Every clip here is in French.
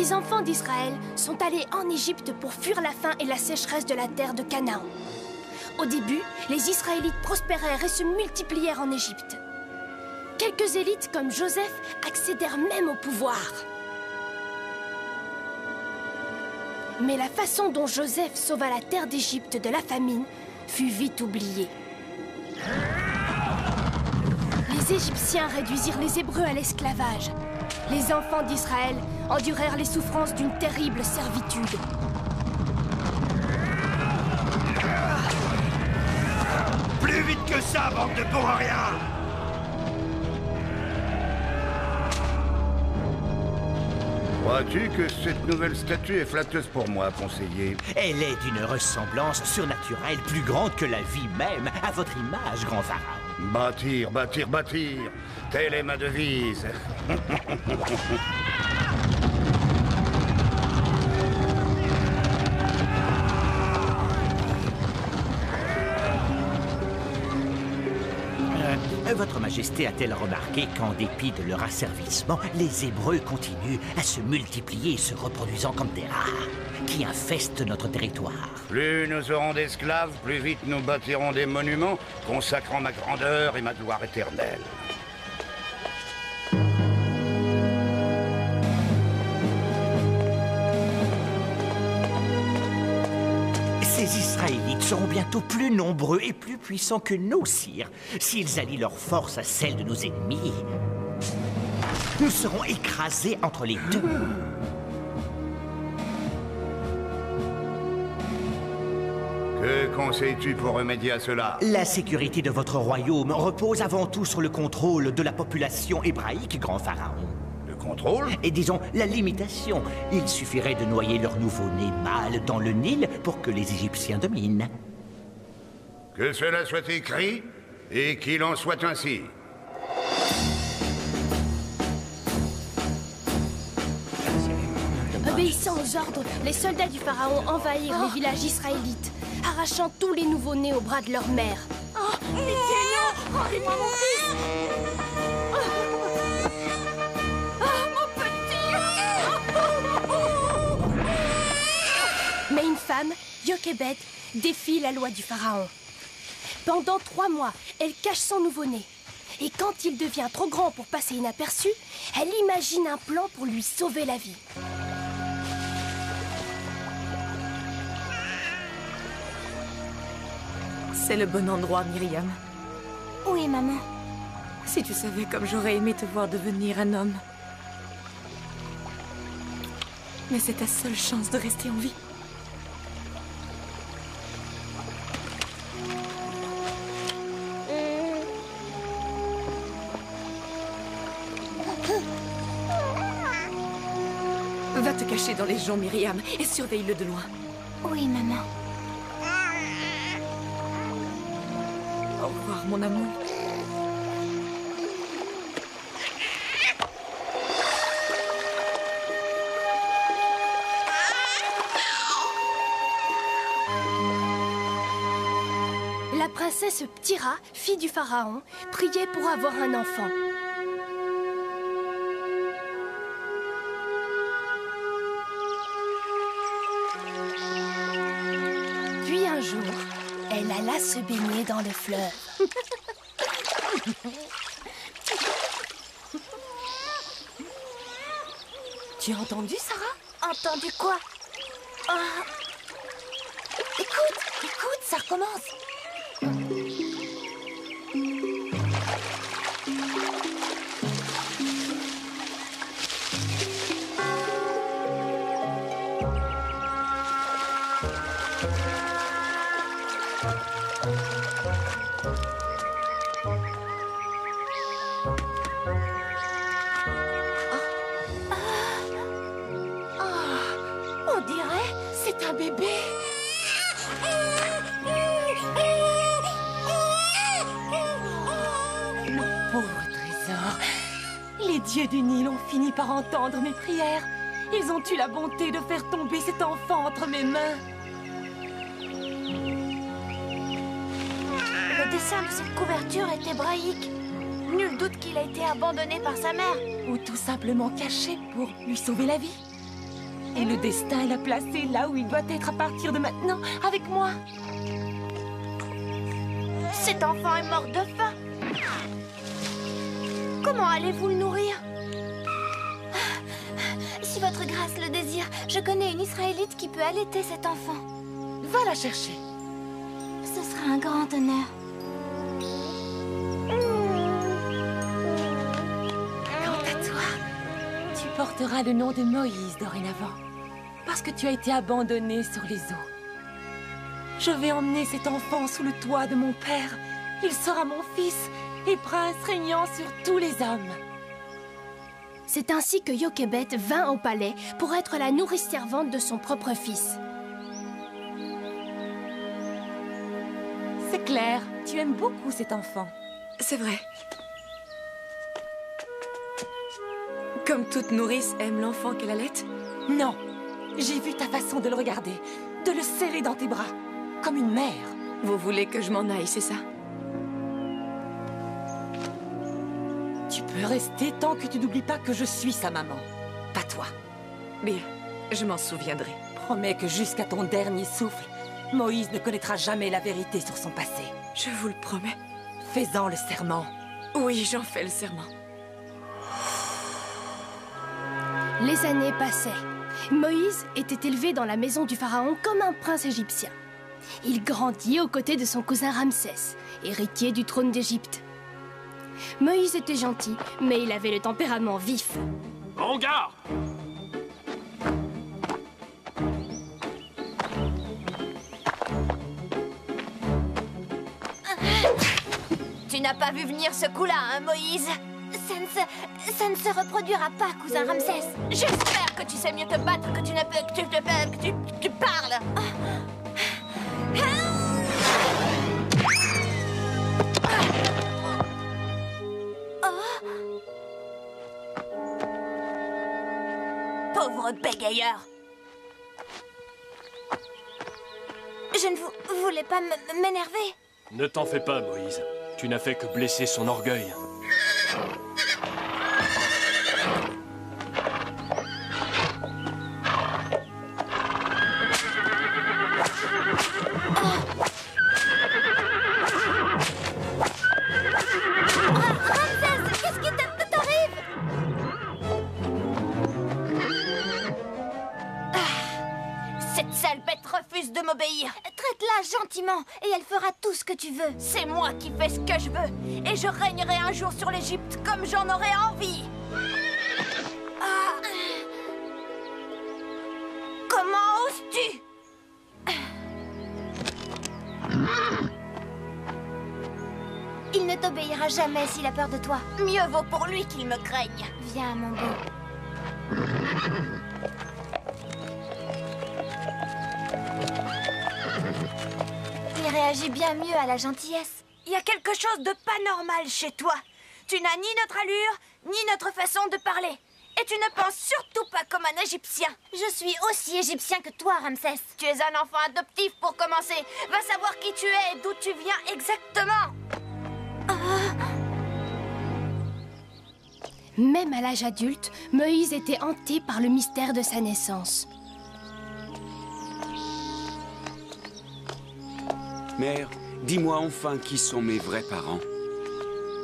Les enfants d'Israël sont allés en Égypte pour fuir la faim et la sécheresse de la terre de Canaan. Au début, les Israélites prospérèrent et se multiplièrent en Égypte. Quelques élites comme Joseph accédèrent même au pouvoir. Mais la façon dont Joseph sauva la terre d'Égypte de la famine fut vite oubliée. Les Égyptiens réduisirent les Hébreux à l'esclavage. Les enfants d'Israël endurèrent les souffrances d'une terrible servitude. Plus vite que ça, bande de bons à rien! Crois-tu que cette nouvelle statue est flatteuse pour moi, conseiller? Elle est d'une ressemblance surnaturelle plus grande que la vie même, à votre image, grand pharaon. Bâtir, bâtir, bâtir. Telle est ma devise. Votre Majesté a-t-elle remarqué qu'en dépit de leur asservissement, les Hébreux continuent à se multiplier, se reproduisant comme des rats, qui infestent notre territoire? Plus nous aurons d'esclaves, plus vite nous bâtirons des monuments consacrant ma grandeur et ma gloire éternelle. Ces Israélites seront bientôt plus nombreux et plus puissants que nos sires. S'ils allient leurs forces à celles de nos ennemis, nous serons écrasés entre les deux. Que conseilles-tu pour remédier à cela? La sécurité de votre royaume repose avant tout sur le contrôle de la population hébraïque, grand pharaon. Contrôle? Et disons, la limitation. Il suffirait de noyer leur nouveau-né mâle dans le Nil pour que les Égyptiens dominent. Que cela soit écrit, et qu'il en soit ainsi. Obéissant aux ordres, les soldats du pharaon envahirent les villages israélites, arrachant tous les nouveau-nés aux bras de leur mère. Oh, pitié, non! Rendez-moi mon fils! Mais une femme, Jochebed, défie la loi du pharaon. Pendant 3 mois, elle cache son nouveau-né. Et quand il devient trop grand pour passer inaperçu, elle imagine un plan pour lui sauver la vie. C'est le bon endroit, Myriam. Oui, maman. Si tu savais comme j'aurais aimé te voir devenir un homme. Mais c'est ta seule chance de rester en vie. Va te cacher dans les joncs, Myriam, et surveille-le de loin. Oui, maman. Au revoir, mon amour. La princesse Ptira, fille du pharaon, priait pour avoir un enfant. Puis un jour, elle alla se baigner dans le fleuve. Tu as entendu, Sarah? Entendu quoi? Oh. Écoute, ça recommence. On dirait, c'est un bébé. Mon pauvre trésor. Les dieux du Nil ont fini par entendre mes prières. Ils ont eu la bonté de faire tomber cet enfant entre mes mains. Le dessin de cette couverture est hébraïque. Nul doute qu'il a été abandonné par sa mère. Ou tout simplement caché pour lui sauver la vie. Et le destin l'a placé là où il doit être à partir de maintenant, avec moi. Cet enfant est mort de faim. Comment allez-vous le nourrir? Si votre grâce le désire, je connais une Israélite qui peut allaiter cet enfant. Va la chercher. Ce sera un grand honneur. Quant à toi, tu porteras le nom de Moïse dorénavant, parce que tu as été abandonné sur les eaux. Je vais emmener cet enfant sous le toit de mon père. Il sera mon fils et prince régnant sur tous les hommes. C'est ainsi que Jochebed vint au palais pour être la nourrice servante de son propre fils. C'est clair, tu aimes beaucoup cet enfant. C'est vrai. Comme toute nourrice aime l'enfant qu'elle allait. Non, j'ai vu ta façon de le regarder, de le serrer dans tes bras, comme une mère. Vous voulez que je m'en aille, c'est ça? Tu peux rester tant que tu n'oublies pas que je suis sa maman, pas toi. Bien, je m'en souviendrai. Promets que jusqu'à ton dernier souffle, Moïse ne connaîtra jamais la vérité sur son passé. Je vous le promets. Fais-en le serment. Oui, j'en fais le serment. Les années passaient. Moïse était élevé dans la maison du pharaon comme un prince égyptien. Il grandit aux côtés de son cousin Ramsès, héritier du trône d'Égypte. Moïse était gentil, mais il avait le tempérament vif. En garde! Tu n'as pas vu venir ce coup-là, hein, Moïse? Ça ne se reproduira pas, cousin Ramsès. J'espère que tu sais mieux te battre que tu ne peux... que tu parles. Pauvre bégayeur. Je ne voulais pas m'énerver. Ne t'en fais pas, Moïse. Tu n'as fait que blesser son orgueil. Ramsès, qu'est-ce qui t'arrive? Cette sale bête refuse de m'obéir. Traite-la gentiment et elle fera tout ce que tu veux. C'est moi qui fais ce que je veux et je régnerai un jour sur l'Égypte comme j'en aurai envie. Comment oses-tu? Il ne t'obéira jamais s'il a peur de toi. Mieux vaut pour lui qu'il me craigne. Viens, mon beau. Il réagit bien mieux à la gentillesse. Il y a quelque chose de pas normal chez toi. Tu n'as ni notre allure, ni notre façon de parler. Et tu ne penses surtout pas comme un Égyptien. Je suis aussi égyptien que toi, Ramsès. Tu es un enfant adoptif pour commencer. Va savoir qui tu es et d'où tu viens exactement. Même à l'âge adulte, Moïse était hanté par le mystère de sa naissance. Mère, dis-moi enfin qui sont mes vrais parents.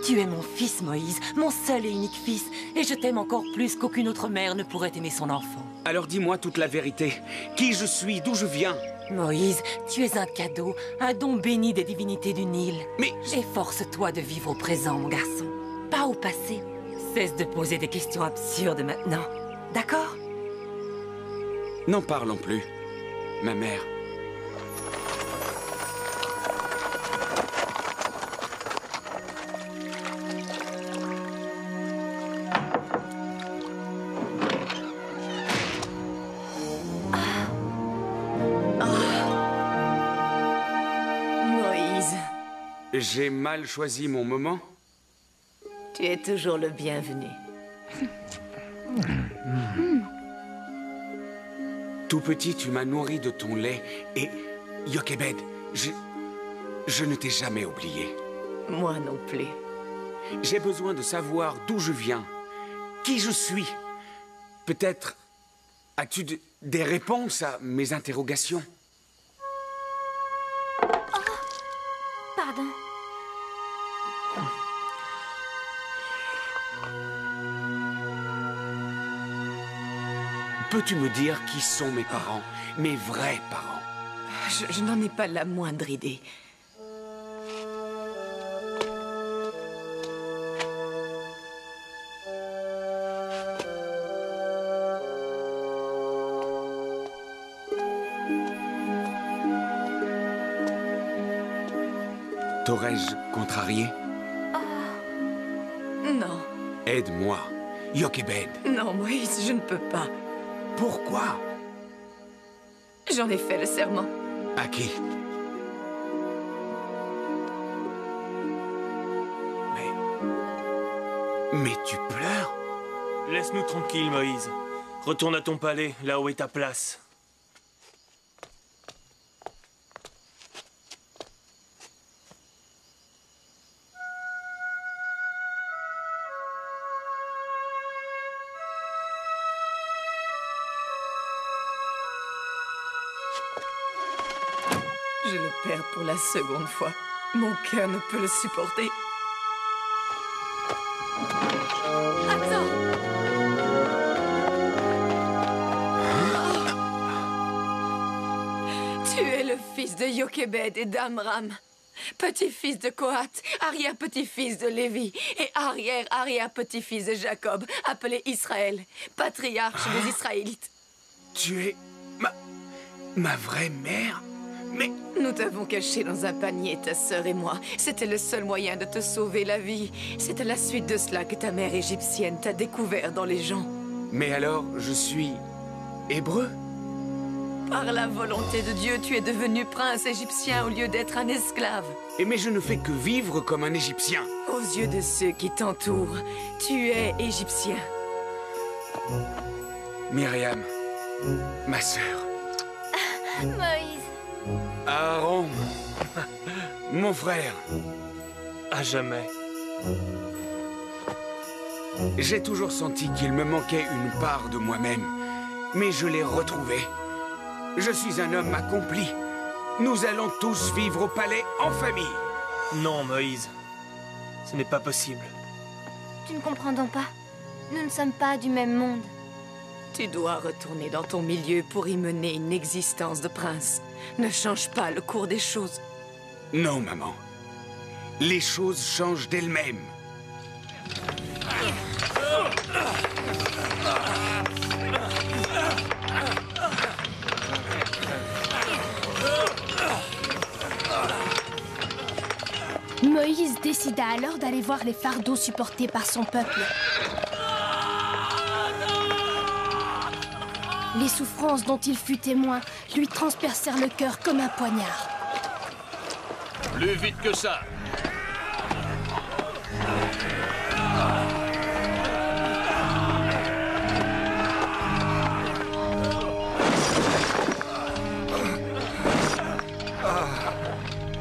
Tu es mon fils, Moïse, mon seul et unique fils, et je t'aime encore plus qu'aucune autre mère ne pourrait aimer son enfant. Alors dis-moi toute la vérité. Qui je suis, d'où je viens. Moïse, tu es un cadeau, un don béni des divinités du Nil. Mais... Efforce-toi de vivre au présent, mon garçon, pas au passé. Cesse de poser des questions absurdes maintenant, d'accord? N'en parlons plus, ma mère. Moïse, J'ai mal choisi mon moment? tu es toujours le bienvenu. Tout petit, tu m'as nourri de ton lait et... Jochebed, je ne t'ai jamais oublié. Moi non plus. J'ai besoin de savoir d'où je viens, qui je suis. Peut-être as-tu des réponses à mes interrogations. Pardon. Peux-tu me dire qui sont mes parents, mes vrais parents? Je n'en ai pas la moindre idée. T'aurais-je contrarié? Non. Aide-moi, Jochebed. Non, Moïse, je ne peux pas. Pourquoi? J'en ai fait le serment. À qui? Mais tu pleures? Laisse-nous tranquilles, Moïse. Retourne à ton palais, là où est ta place. Je le perds pour la seconde fois. Mon cœur ne peut le supporter. Attends! Tu es le fils de Jochebed et d'Amram, petit-fils de Kohath, arrière-petit-fils de Lévi et arrière-arrière-petit-fils de Jacob, appelé Israël, patriarche des Israélites. Tu es ma vraie mère? Mais... Nous t'avons caché dans un panier, ta sœur et moi. C'était le seul moyen de te sauver la vie. C'est à la suite de cela que ta mère égyptienne t'a découvert dans les gens. Mais alors, je suis... hébreu? Par la volonté de Dieu, tu es devenu prince égyptien au lieu d'être un esclave. Mais je ne fais que vivre comme un Égyptien. Aux yeux de ceux qui t'entourent, tu es égyptien. Myriam, ma sœur. Moïse. Aaron, mon frère. À jamais. J'ai toujours senti qu'il me manquait une part de moi-même, mais je l'ai retrouvée. Je suis un homme accompli. Nous allons tous vivre au palais en famille. Non, Moïse. Ce n'est pas possible. Tu ne comprends donc pas? Nous ne sommes pas du même monde. Tu dois retourner dans ton milieu pour y mener une existence de prince. Ne change pas le cours des choses. Non, maman. Les choses changent d'elles-mêmes. Moïse décida alors d'aller voir les fardeaux supportés par son peuple. Les souffrances dont il fut témoin lui transpercèrent le cœur comme un poignard. Plus vite que ça!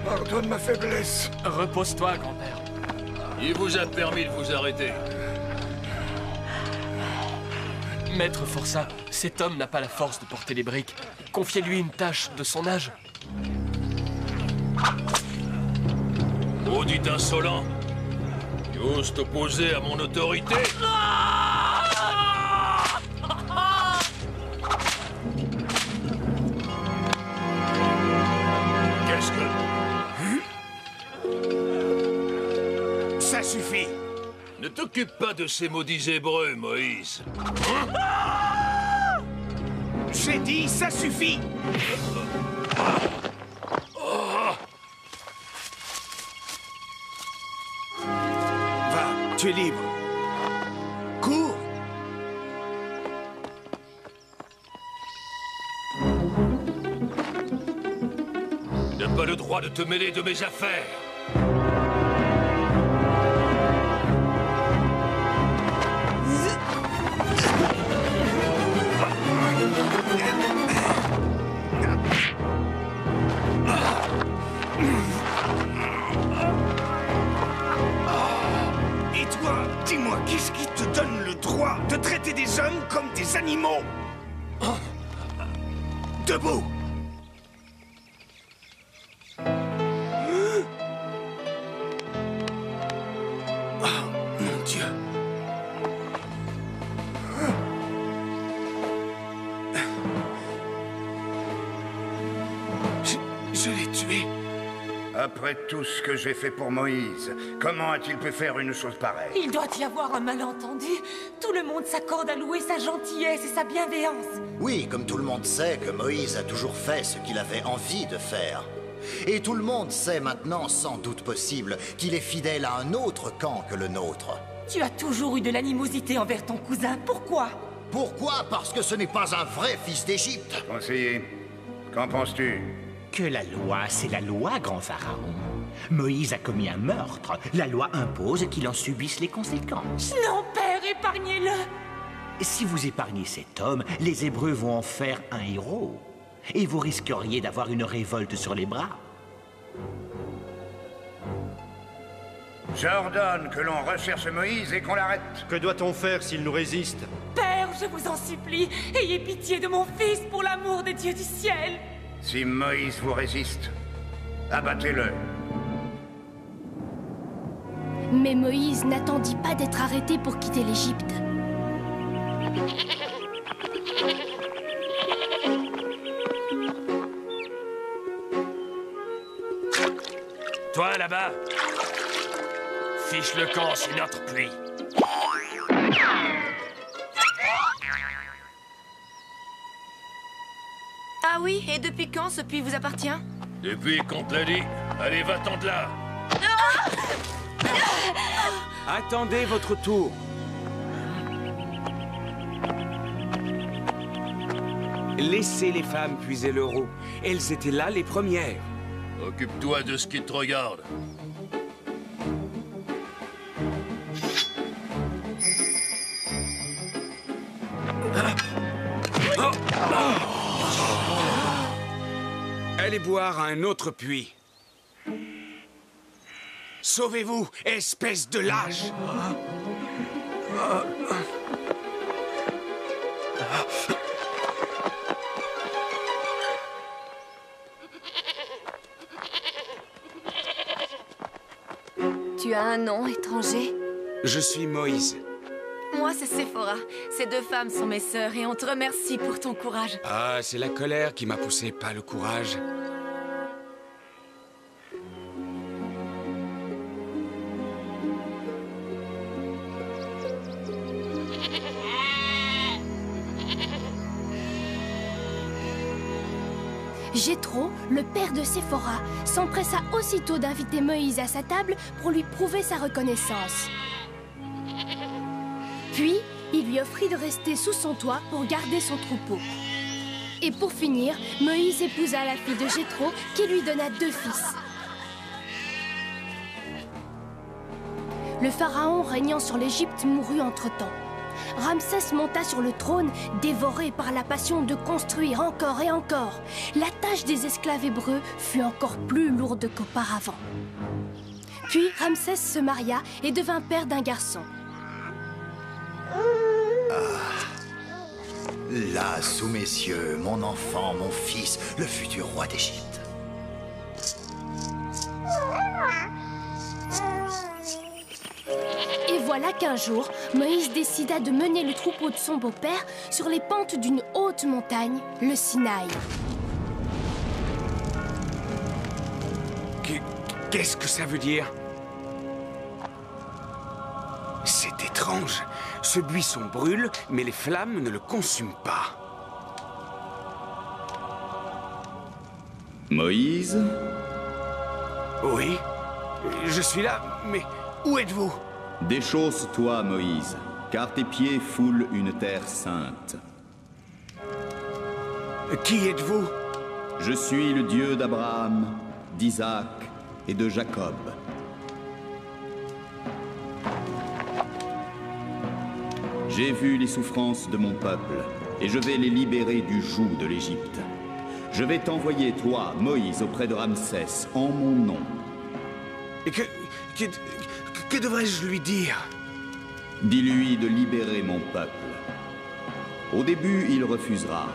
Pardonne ma faiblesse. Repose-toi, grand-père. Il vous a permis de vous arrêter. Maître Forçat, cet homme n'a pas la force de porter les briques. Confiez-lui une tâche de son âge. Maudit insolent! Tu oses t'opposer à mon autorité? Qu'est-ce que... Ça suffit! Ne t'occupe pas de ces maudits hébreux, Moïse. J'ai dit, ça suffit! Va, tu es libre. Cours! Tu n'as pas le droit de te mêler de mes affaires. Et toi, dis-moi, qu'est-ce qui te donne le droit de traiter des hommes comme des animaux? Debout! Oh, mon Dieu! Je l'ai tué. Après tout ce que j'ai fait pour Moïse, comment a-t-il pu faire une chose pareille? Il doit y avoir un malentendu. Tout le monde s'accorde à louer sa gentillesse et sa bienveillance. Oui, comme tout le monde sait que Moïse a toujours fait ce qu'il avait envie de faire. Et tout le monde sait maintenant, sans doute possible, qu'il est fidèle à un autre camp que le nôtre. Tu as toujours eu de l'animosité envers ton cousin. Pourquoi? Pourquoi? Parce que ce n'est pas un vrai fils d'Égypte. Conseiller, qu'en penses-tu? Que la loi, c'est la loi, grand pharaon. Moïse a commis un meurtre. La loi impose qu'il en subisse les conséquences. Non, père, épargnez-le. Si vous épargnez cet homme, les Hébreux vont en faire un héros. Et vous risqueriez d'avoir une révolte sur les bras. J'ordonne que l'on recherche Moïse et qu'on l'arrête. Que doit-on faire s'il nous résiste? Père, je vous en supplie, ayez pitié de mon fils pour l'amour des dieux du ciel. Si Moïse vous résiste, abattez-le. Mais Moïse n'attendit pas d'être arrêté pour quitter l'Égypte. Toi, là-bas, fiche le camp, c'est notre pluie. Ah oui, et depuis quand ce puits vous appartient? Depuis qu'on te l'a dit, allez, va-t'en de là. Attendez votre tour. Laissez les femmes puiser leur eau. Elles étaient là les premières. Occupe-toi de ce qui te regarde. Allez boire à un autre puits. Sauvez-vous, espèce de lâche! Tu as un nom étranger? Je suis Moïse. Moi, c'est Séphora. Ces deux femmes sont mes sœurs et on te remercie pour ton courage. Ah, c'est la colère qui m'a poussé, pas le courage. Jéthro, le père de Séphora, s'empressa aussitôt d'inviter Moïse à sa table pour lui prouver sa reconnaissance. Puis, il lui offrit de rester sous son toit pour garder son troupeau. Et pour finir, Moïse épousa la fille de Jéthro qui lui donna 2 fils. Le pharaon régnant sur l'Égypte mourut entre-temps. Ramsès monta sur le trône, dévoré par la passion de construire encore et encore. La tâche des esclaves hébreux fut encore plus lourde qu'auparavant. Puis Ramsès se maria et devint père d'un garçon. Là, sous mes yeux, mon enfant, mon fils, le futur roi d'Égypte. Et voilà qu'un jour, Moïse décida de mener le troupeau de son beau-père sur les pentes d'une haute montagne, le Sinaï. Qu'est-ce que ça veut dire? C'est étrange. Ce buisson brûle, mais les flammes ne le consument pas. Moïse? Oui, je suis là, mais où êtes-vous? Déchausse-toi, Moïse, car tes pieds foulent une terre sainte. Qui êtes-vous? Je suis le Dieu d'Abraham, d'Isaac et de Jacob. J'ai vu les souffrances de mon peuple, et je vais les libérer du joug de l'Égypte. Je vais t'envoyer, toi, Moïse, auprès de Ramsès, en mon nom. Et que devrais-je lui dire? Dis-lui de libérer mon peuple. Au début, il refusera.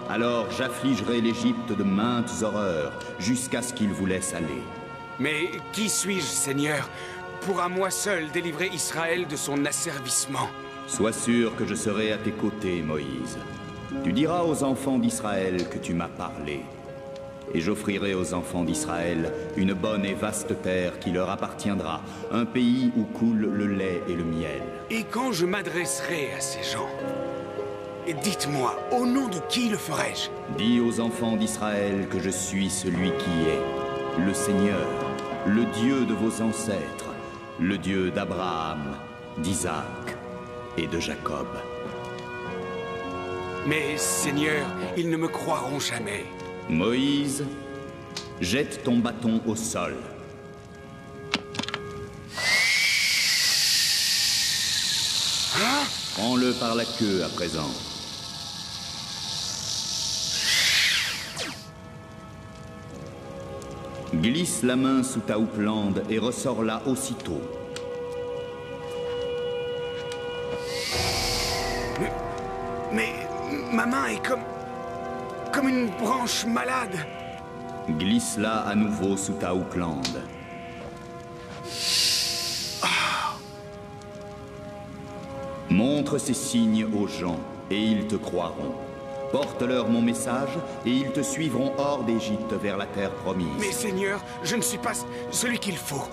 Alors j'affligerai l'Égypte de maintes horreurs, jusqu'à ce qu'il vous laisse aller. Mais qui suis-je, Seigneur, pour à moi seul délivrer Israël de son asservissement? Sois sûr que je serai à tes côtés, Moïse. Tu diras aux enfants d'Israël que tu m'as parlé. Et j'offrirai aux enfants d'Israël une bonne et vaste terre qui leur appartiendra, un pays où coule le lait et le miel. Et quand je m'adresserai à ces gens, dites-moi, au nom de qui le ferai-je? Dis aux enfants d'Israël que je suis celui qui est, le Seigneur, le Dieu de vos ancêtres, le Dieu d'Abraham, d'Isaac et de Jacob. Mais, Seigneur, ils ne me croiront jamais. Moïse, jette ton bâton au sol. Hein? Prends-le par la queue à présent. Glisse la main sous ta houppelande et ressors-la aussitôt. Mais ma main est comme une branche malade. Glisse-la à nouveau sous ta houppelande. Montre ces signes aux gens, et ils te croiront. Porte-leur mon message, et ils te suivront hors d'Égypte vers la terre promise. Mais Seigneur, je ne suis pas celui qu'il faut.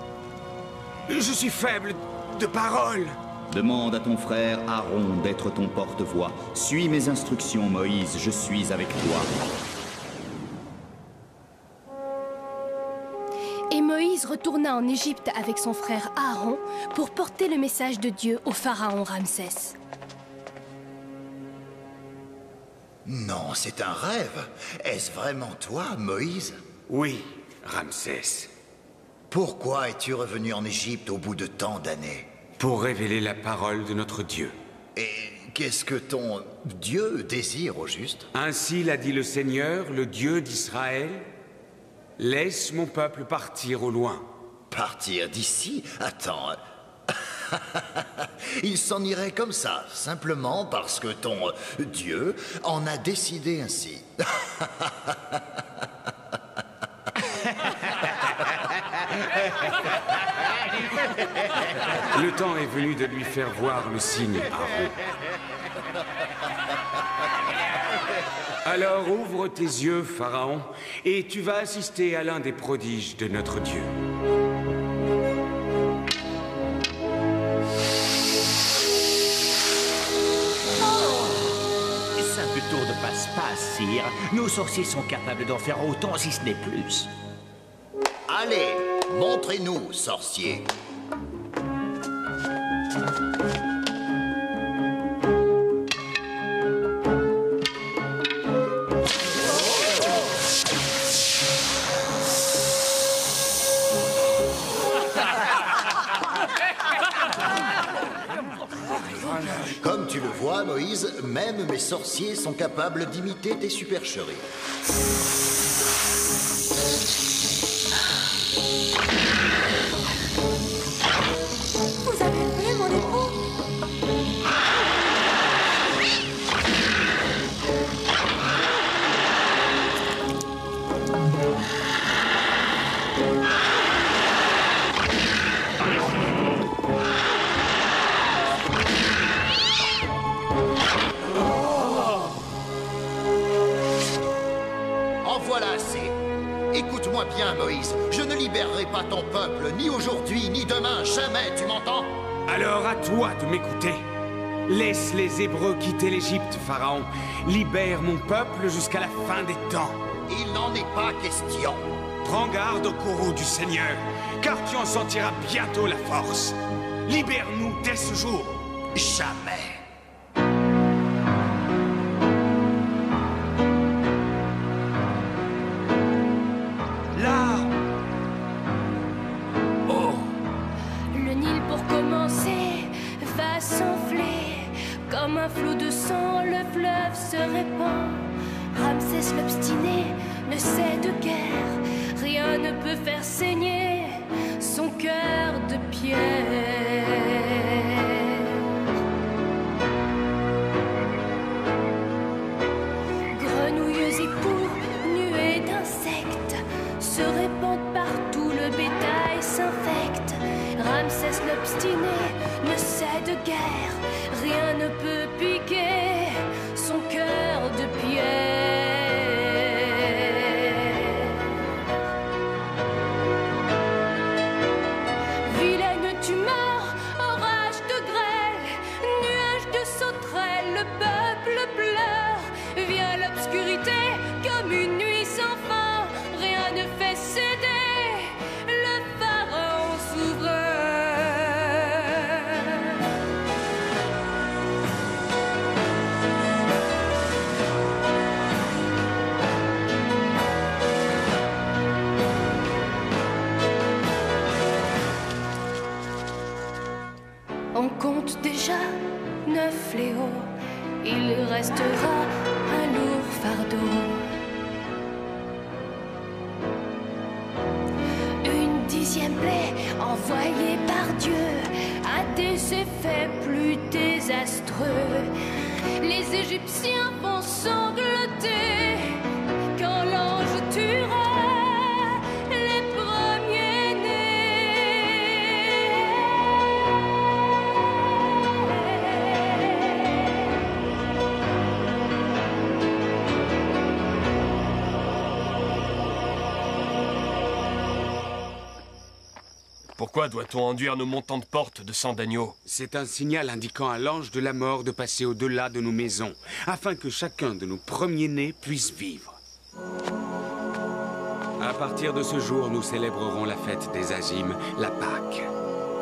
Je suis faible de parole. Demande à ton frère Aaron d'être ton porte-voix. Suis mes instructions, Moïse, je suis avec toi. Et Moïse retourna en Égypte avec son frère Aaron pour porter le message de Dieu au pharaon Ramsès. Non, c'est un rêve. Est-ce vraiment toi, Moïse? Oui, Ramsès. Pourquoi es-tu revenu en Égypte au bout de tant d'années? Pour révéler la parole de notre Dieu. Et qu'est-ce que ton Dieu désire au juste? Ainsi l'a dit le Seigneur, le Dieu d'Israël. Laisse mon peuple partir au loin. Partir d'ici? Attends. Il s'en irait comme ça, simplement parce que ton Dieu en a décidé ainsi. Le temps est venu de lui faire voir le signe, Aaron. Alors ouvre tes yeux, Pharaon, et tu vas assister à l'un des prodiges de notre Dieu. Simple tour de passe-passe, sire. Nos sorciers sont capables d'en faire autant, si ce n'est plus. Allez, montrez-nous, sorcier. Comme tu le vois, Moïse, même mes sorciers sont capables d'imiter tes supercheries. Vous avez vu mon époux? En voilà assez. Écoute-moi bien, Moïse. Je ne libérerai pas ton peuple, ni aujourd'hui, ni demain, jamais, tu m'entends? Alors à toi de m'écouter. Laisse les Hébreux quitter l'Égypte, Pharaon. Libère mon peuple jusqu'à la fin des temps. Il n'en est pas question. Prends garde au courroux du Seigneur, car tu en sentiras bientôt la force. Libère-nous dès ce jour. Jamais. Là. Oh. Le Nil, pour commencer, va s'enfler. Comme un flot de sang, le fleuve se répand. Ramsès l'obstiné ne cède guère. Rien ne peut faire saigner son cœur de pierre. Grenouille l'obstiné ne cède guère. Rien ne peut piquer son cœur de pierre. Vilaine tumeur, orage de grêle, nuage de sauterelles, le peuple pleure. Vient l'obscurité comme une nuit sans fin, rien ne fait céder le pharaon souverain. On compte déjà 9 fléaux, il restera un lourd fardeau. Une 10e plaie envoyée par Dieu a des effets plus désastreux. Les Égyptiens vont sangloter quand l'ange tuera les Pourquoi doit-on enduire nos montants de porte de sang d'agneau? C'est un signal indiquant à l'ange de la mort de passer au-delà de nos maisons, afin que chacun de nos premiers-nés puisse vivre. À partir de ce jour, nous célébrerons la fête des Azim, la Pâque.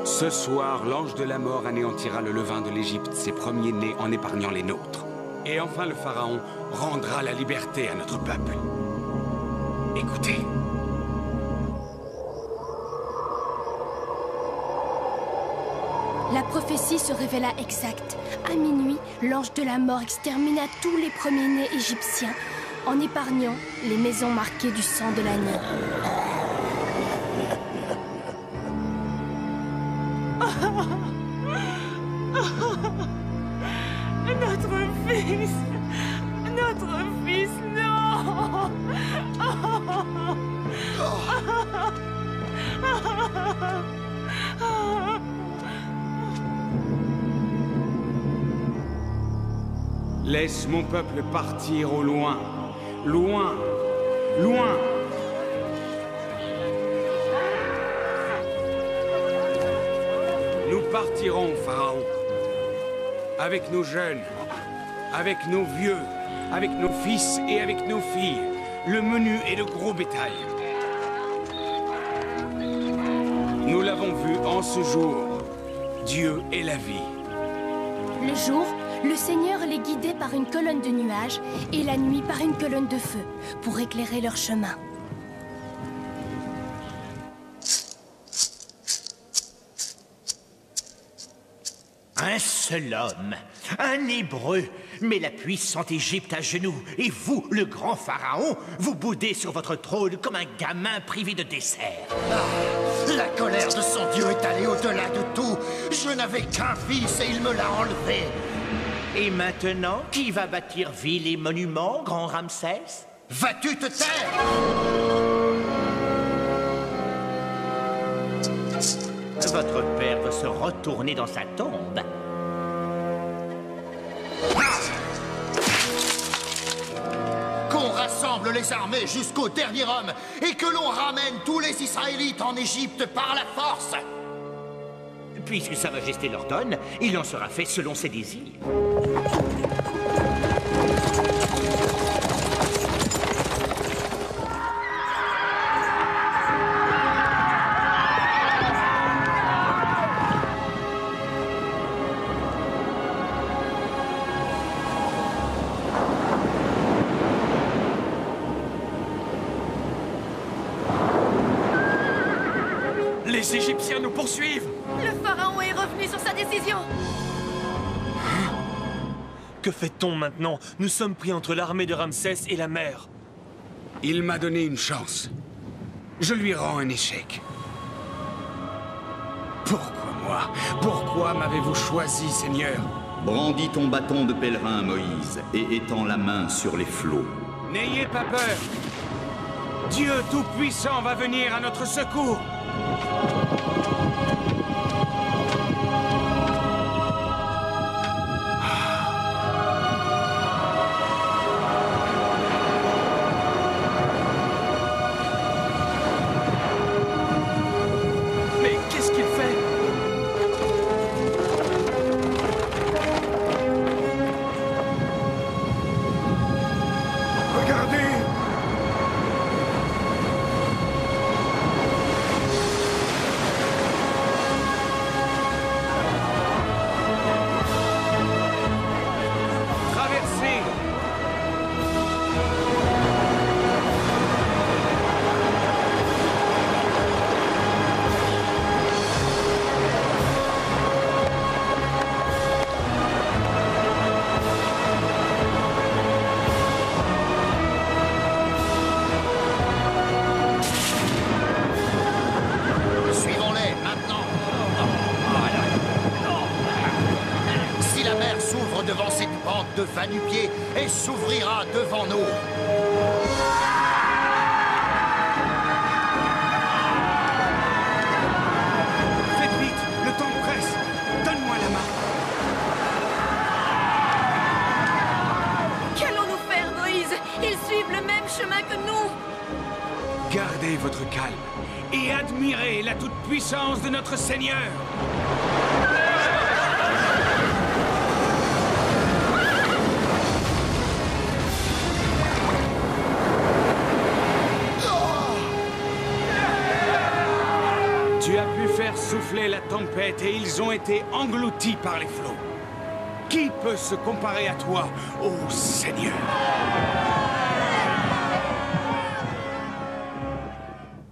Ce soir, l'ange de la mort anéantira le levain de l'Égypte, ses premiers-nés, en épargnant les nôtres. Et enfin, le pharaon rendra la liberté à notre peuple. Écoutez. La prophétie se révéla exacte. À minuit, l'ange de la mort extermina tous les premiers-nés égyptiens en épargnant les maisons marquées du sang de l'agneau. Notre fils, non! Laisse mon peuple partir au loin. Loin. Loin. Nous partirons, Pharaon. Avec nos jeunes, avec nos vieux, avec nos fils et avec nos filles. Le menu et le gros bétail. Nous l'avons vu en ce jour. Dieu est la vie. Le jour, le Seigneur les guidait par une colonne de nuages et la nuit par une colonne de feu pour éclairer leur chemin. Un seul homme, un Hébreu, met la puissante Égypte à genoux. Et vous, le grand pharaon, vous boudez sur votre trône comme un gamin privé de dessert. Ah, la colère de son Dieu est allée au-delà de tout. Je n'avais qu'un fils et il me l'a enlevé. Et maintenant, qui va bâtir villes et monuments, grand Ramsès? Vas-tu te taire? Votre père va se retourner dans sa tombe. Qu'on rassemble les armées jusqu'au dernier homme et que l'on ramène tous les Israélites en Égypte par la force. Puisque Sa Majesté l'ordonne, il en sera fait selon ses désirs. Les Égyptiens nous poursuivent! Le pharaon est revenu sur sa décision. Que fait-on maintenant? Nous sommes pris entre l'armée de Ramsès et la mer. Il m'a donné une chance. Je lui rends un échec. Pourquoi moi? Pourquoi m'avez-vous choisi, Seigneur? Brandis ton bâton de pèlerin, Moïse, et étends la main sur les flots. N'ayez pas peur. Dieu Tout-Puissant va venir à notre secours. bas du pied et s'ouvrira devant nous. Faites vite, le temps presse. Donne-moi la main. Qu'allons-nous faire, Moïse? Ils suivent le même chemin que nous. Gardez votre calme et admirez la toute-puissance de notre Seigneur. Tu as pu faire souffler la tempête et ils ont été engloutis par les flots. Qui peut se comparer à toi, ô Seigneur?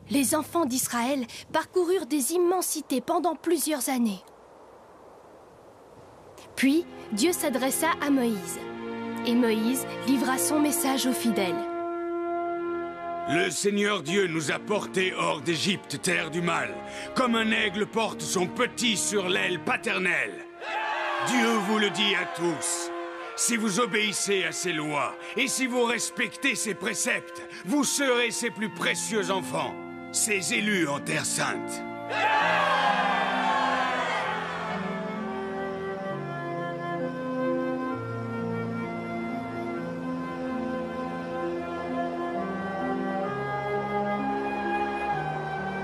Les enfants d'Israël parcoururent des immensités pendant plusieurs années. Puis, Dieu s'adressa à Moïse. Et Moïse livra son message aux fidèles. Le Seigneur Dieu nous a portés hors d'Égypte, terre du mal, comme un aigle porte son petit sur l'aile paternelle. Dieu vous le dit à tous. Si vous obéissez à ses lois et si vous respectez ses préceptes, vous serez ses plus précieux enfants, ses élus en terre sainte.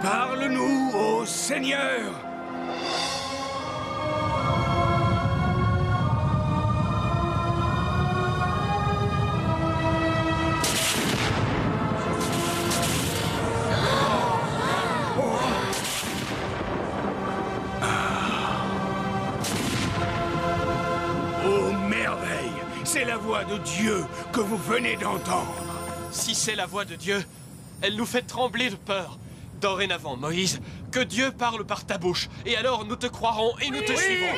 Parle-nous, ô Seigneur! Oh merveille! C'est la voix de Dieu que vous venez d'entendre. Si c'est la voix de Dieu, elle nous fait trembler de peur. Dorénavant, Moïse, que Dieu parle par ta bouche, et alors nous te croirons et nous te suivrons.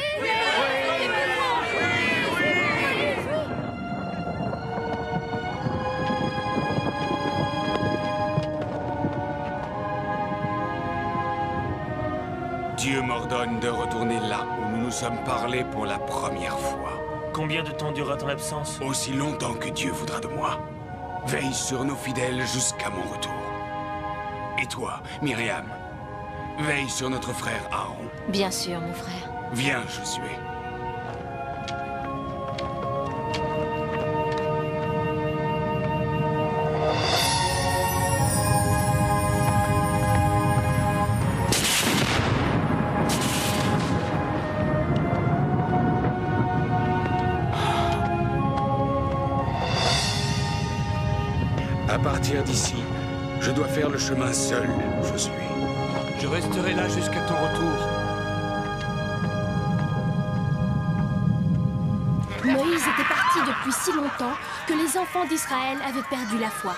Dieu m'ordonne de retourner là où nous nous sommes parlé pour la première fois. Combien de temps durera ton absence? Aussi longtemps que Dieu voudra de moi. Veille sur nos fidèles jusqu'à mon retour. Et toi, Myriam, veille sur notre frère Aaron. Bien sûr, mon frère. Viens, Josué. À partir d'ici, je dois faire le chemin seul, Josué. Je resterai là jusqu'à ton retour. Moïse était parti depuis si longtemps que les enfants d'Israël avaient perdu la foi.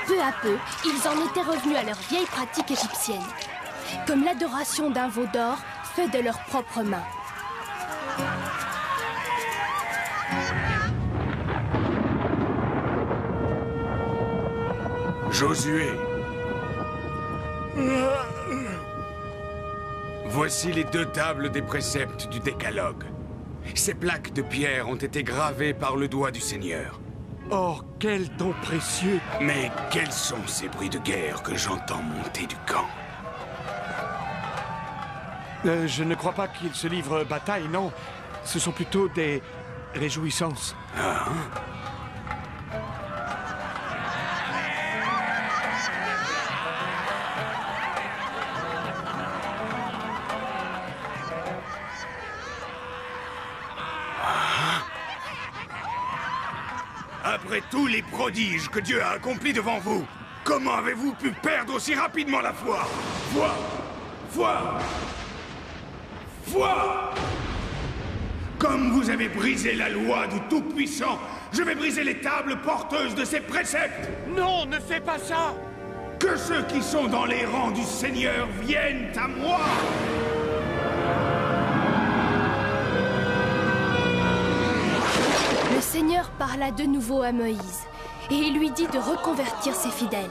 Peu à peu, ils en étaient revenus à leurs vieilles pratiques égyptiennes, comme l'adoration d'un veau d'or fait de leurs propres mains. Josué. Voici les 2 tables des préceptes du Décalogue. Ces plaques de pierre ont été gravées par le doigt du Seigneur. Oh, quel don précieux! Mais quels sont ces bruits de guerre que j'entends monter du camp? Je ne crois pas qu'ils se livrent bataille, non. Ce sont plutôt des réjouissances. Ah. Après tous les prodiges que Dieu a accomplis devant vous, comment avez-vous pu perdre aussi rapidement la foi? Foi! Comme vous avez brisé la loi du Tout-Puissant, je vais briser les tables porteuses de ses préceptes. Non, ne fais pas ça! Que ceux qui sont dans les rangs du Seigneur viennent à moi! Le Seigneur parla de nouveau à Moïse et il lui dit de reconvertir ses fidèles.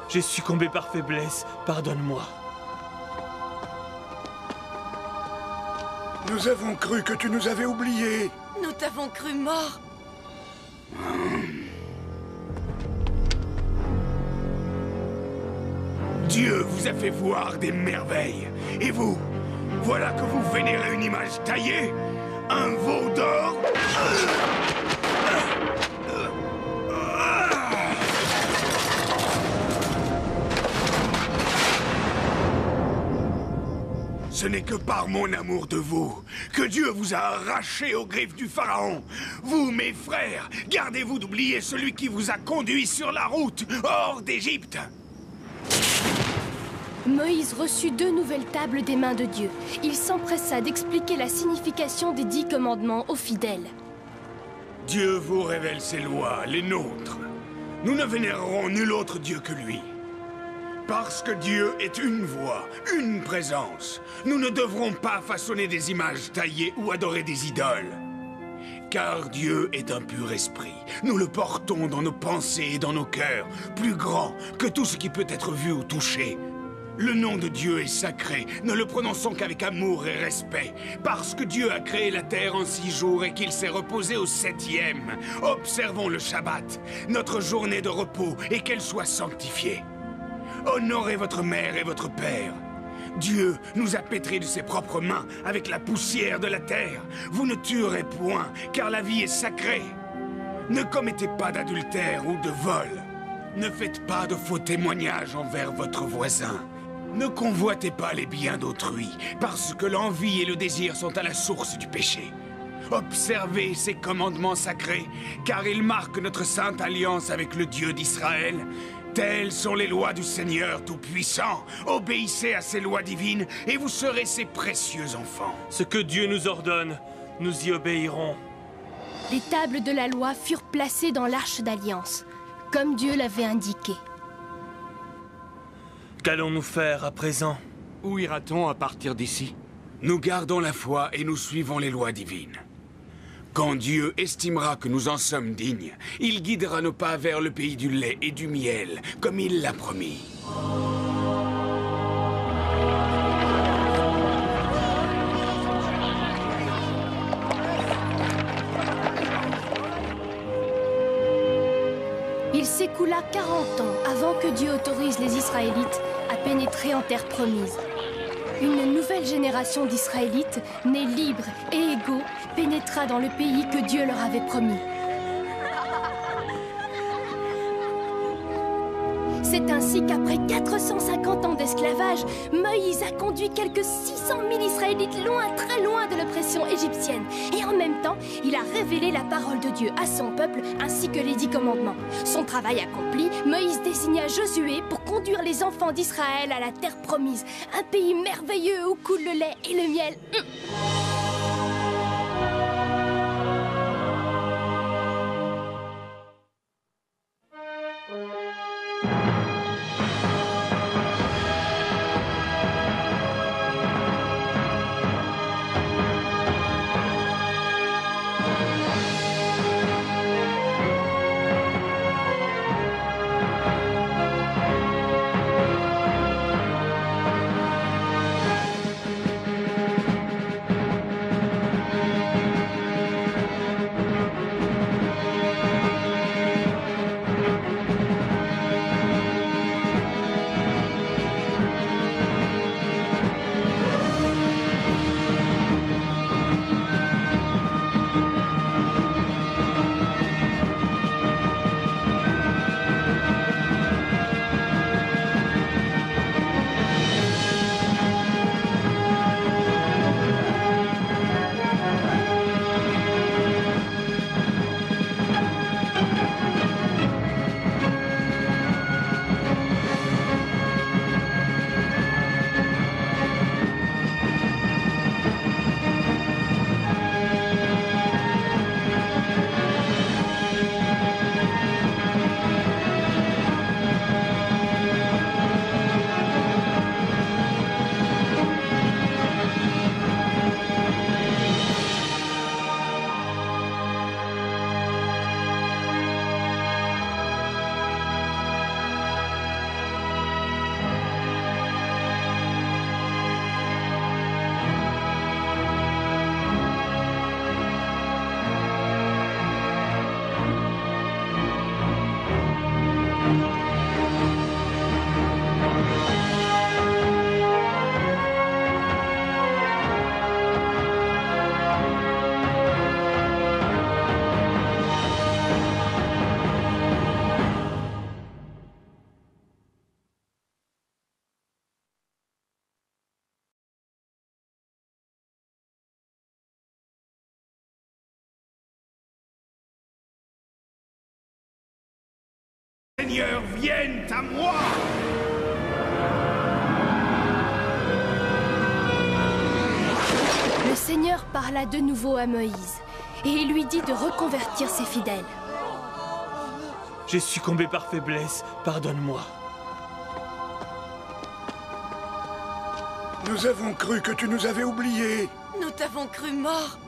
J'ai succombé par faiblesse, pardonne-moi. Nous avons cru que tu nous avais oubliés. Nous t'avons cru mort. Dieu vous a fait voir des merveilles. Et vous, voilà que vous vénérez une image taillée? Un veau d'or? Ce n'est que par mon amour de vous que Dieu vous a arraché aux griffes du Pharaon. Vous, mes frères, gardez-vous d'oublier celui qui vous a conduit sur la route hors d'Égypte. Moïse reçut 2 nouvelles tables des mains de Dieu. Il s'empressa d'expliquer la signification des 10 commandements aux fidèles. Dieu vous révèle ses lois, les nôtres. Nous ne vénérerons nul autre Dieu que lui. Parce que Dieu est une voix, une présence, nous ne devrons pas façonner des images taillées ou adorer des idoles. Car Dieu est un pur esprit. Nous le portons dans nos pensées et dans nos cœurs, plus grand que tout ce qui peut être vu ou touché. Le nom de Dieu est sacré, ne le prononçons qu'avec amour et respect, parce que Dieu a créé la terre en 6 jours et qu'il s'est reposé au 7e. Observons le Shabbat, notre journée de repos, et qu'elle soit sanctifiée. Honorez votre mère et votre père. Dieu nous a pétris de ses propres mains avec la poussière de la terre. Vous ne tuerez point, car la vie est sacrée. Ne commettez pas d'adultère ou de vol. Ne faites pas de faux témoignages envers votre voisin. Ne convoitez pas les biens d'autrui, parce que l'envie et le désir sont à la source du péché. Observez ces commandements sacrés, car ils marquent notre sainte alliance avec le Dieu d'Israël. Telles sont les lois du Seigneur Tout-Puissant. Obéissez à ces lois divines et vous serez ses précieux enfants. Ce que Dieu nous ordonne, nous y obéirons. Les tables de la loi furent placées dans l'arche d'alliance, comme Dieu l'avait indiqué. Qu'allons-nous faire à présent? Où ira-t-on à partir d'ici? Nous gardons la foi et nous suivons les lois divines. Quand Dieu estimera que nous en sommes dignes, il guidera nos pas vers le pays du lait et du miel, comme il l'a promis. Il s'écoula 40 ans avant que Dieu autorise les Israélites à pénétrer en terre promise. Une nouvelle génération d'Israélites, nés libres et égaux, pénétra dans le pays que Dieu leur avait promis. C'est ainsi qu'après 450 ans d'esclavage, Moïse a conduit quelques 600 000 Israélites loin, très loin de l'oppression égyptienne. Et en même temps, il a révélé la parole de Dieu à son peuple ainsi que les 10 commandements. Son travail accompli, Moïse désigna Josué pour conduire les enfants d'Israël à la terre promise, un pays merveilleux où coule le lait et le miel. Seigneur viennent à moi. Le Seigneur parla de nouveau à Moïse, et il lui dit de reconvertir ses fidèles. J'ai succombé par faiblesse, pardonne-moi. Nous avons cru que tu nous avais oubliés. Nous t'avons cru mort.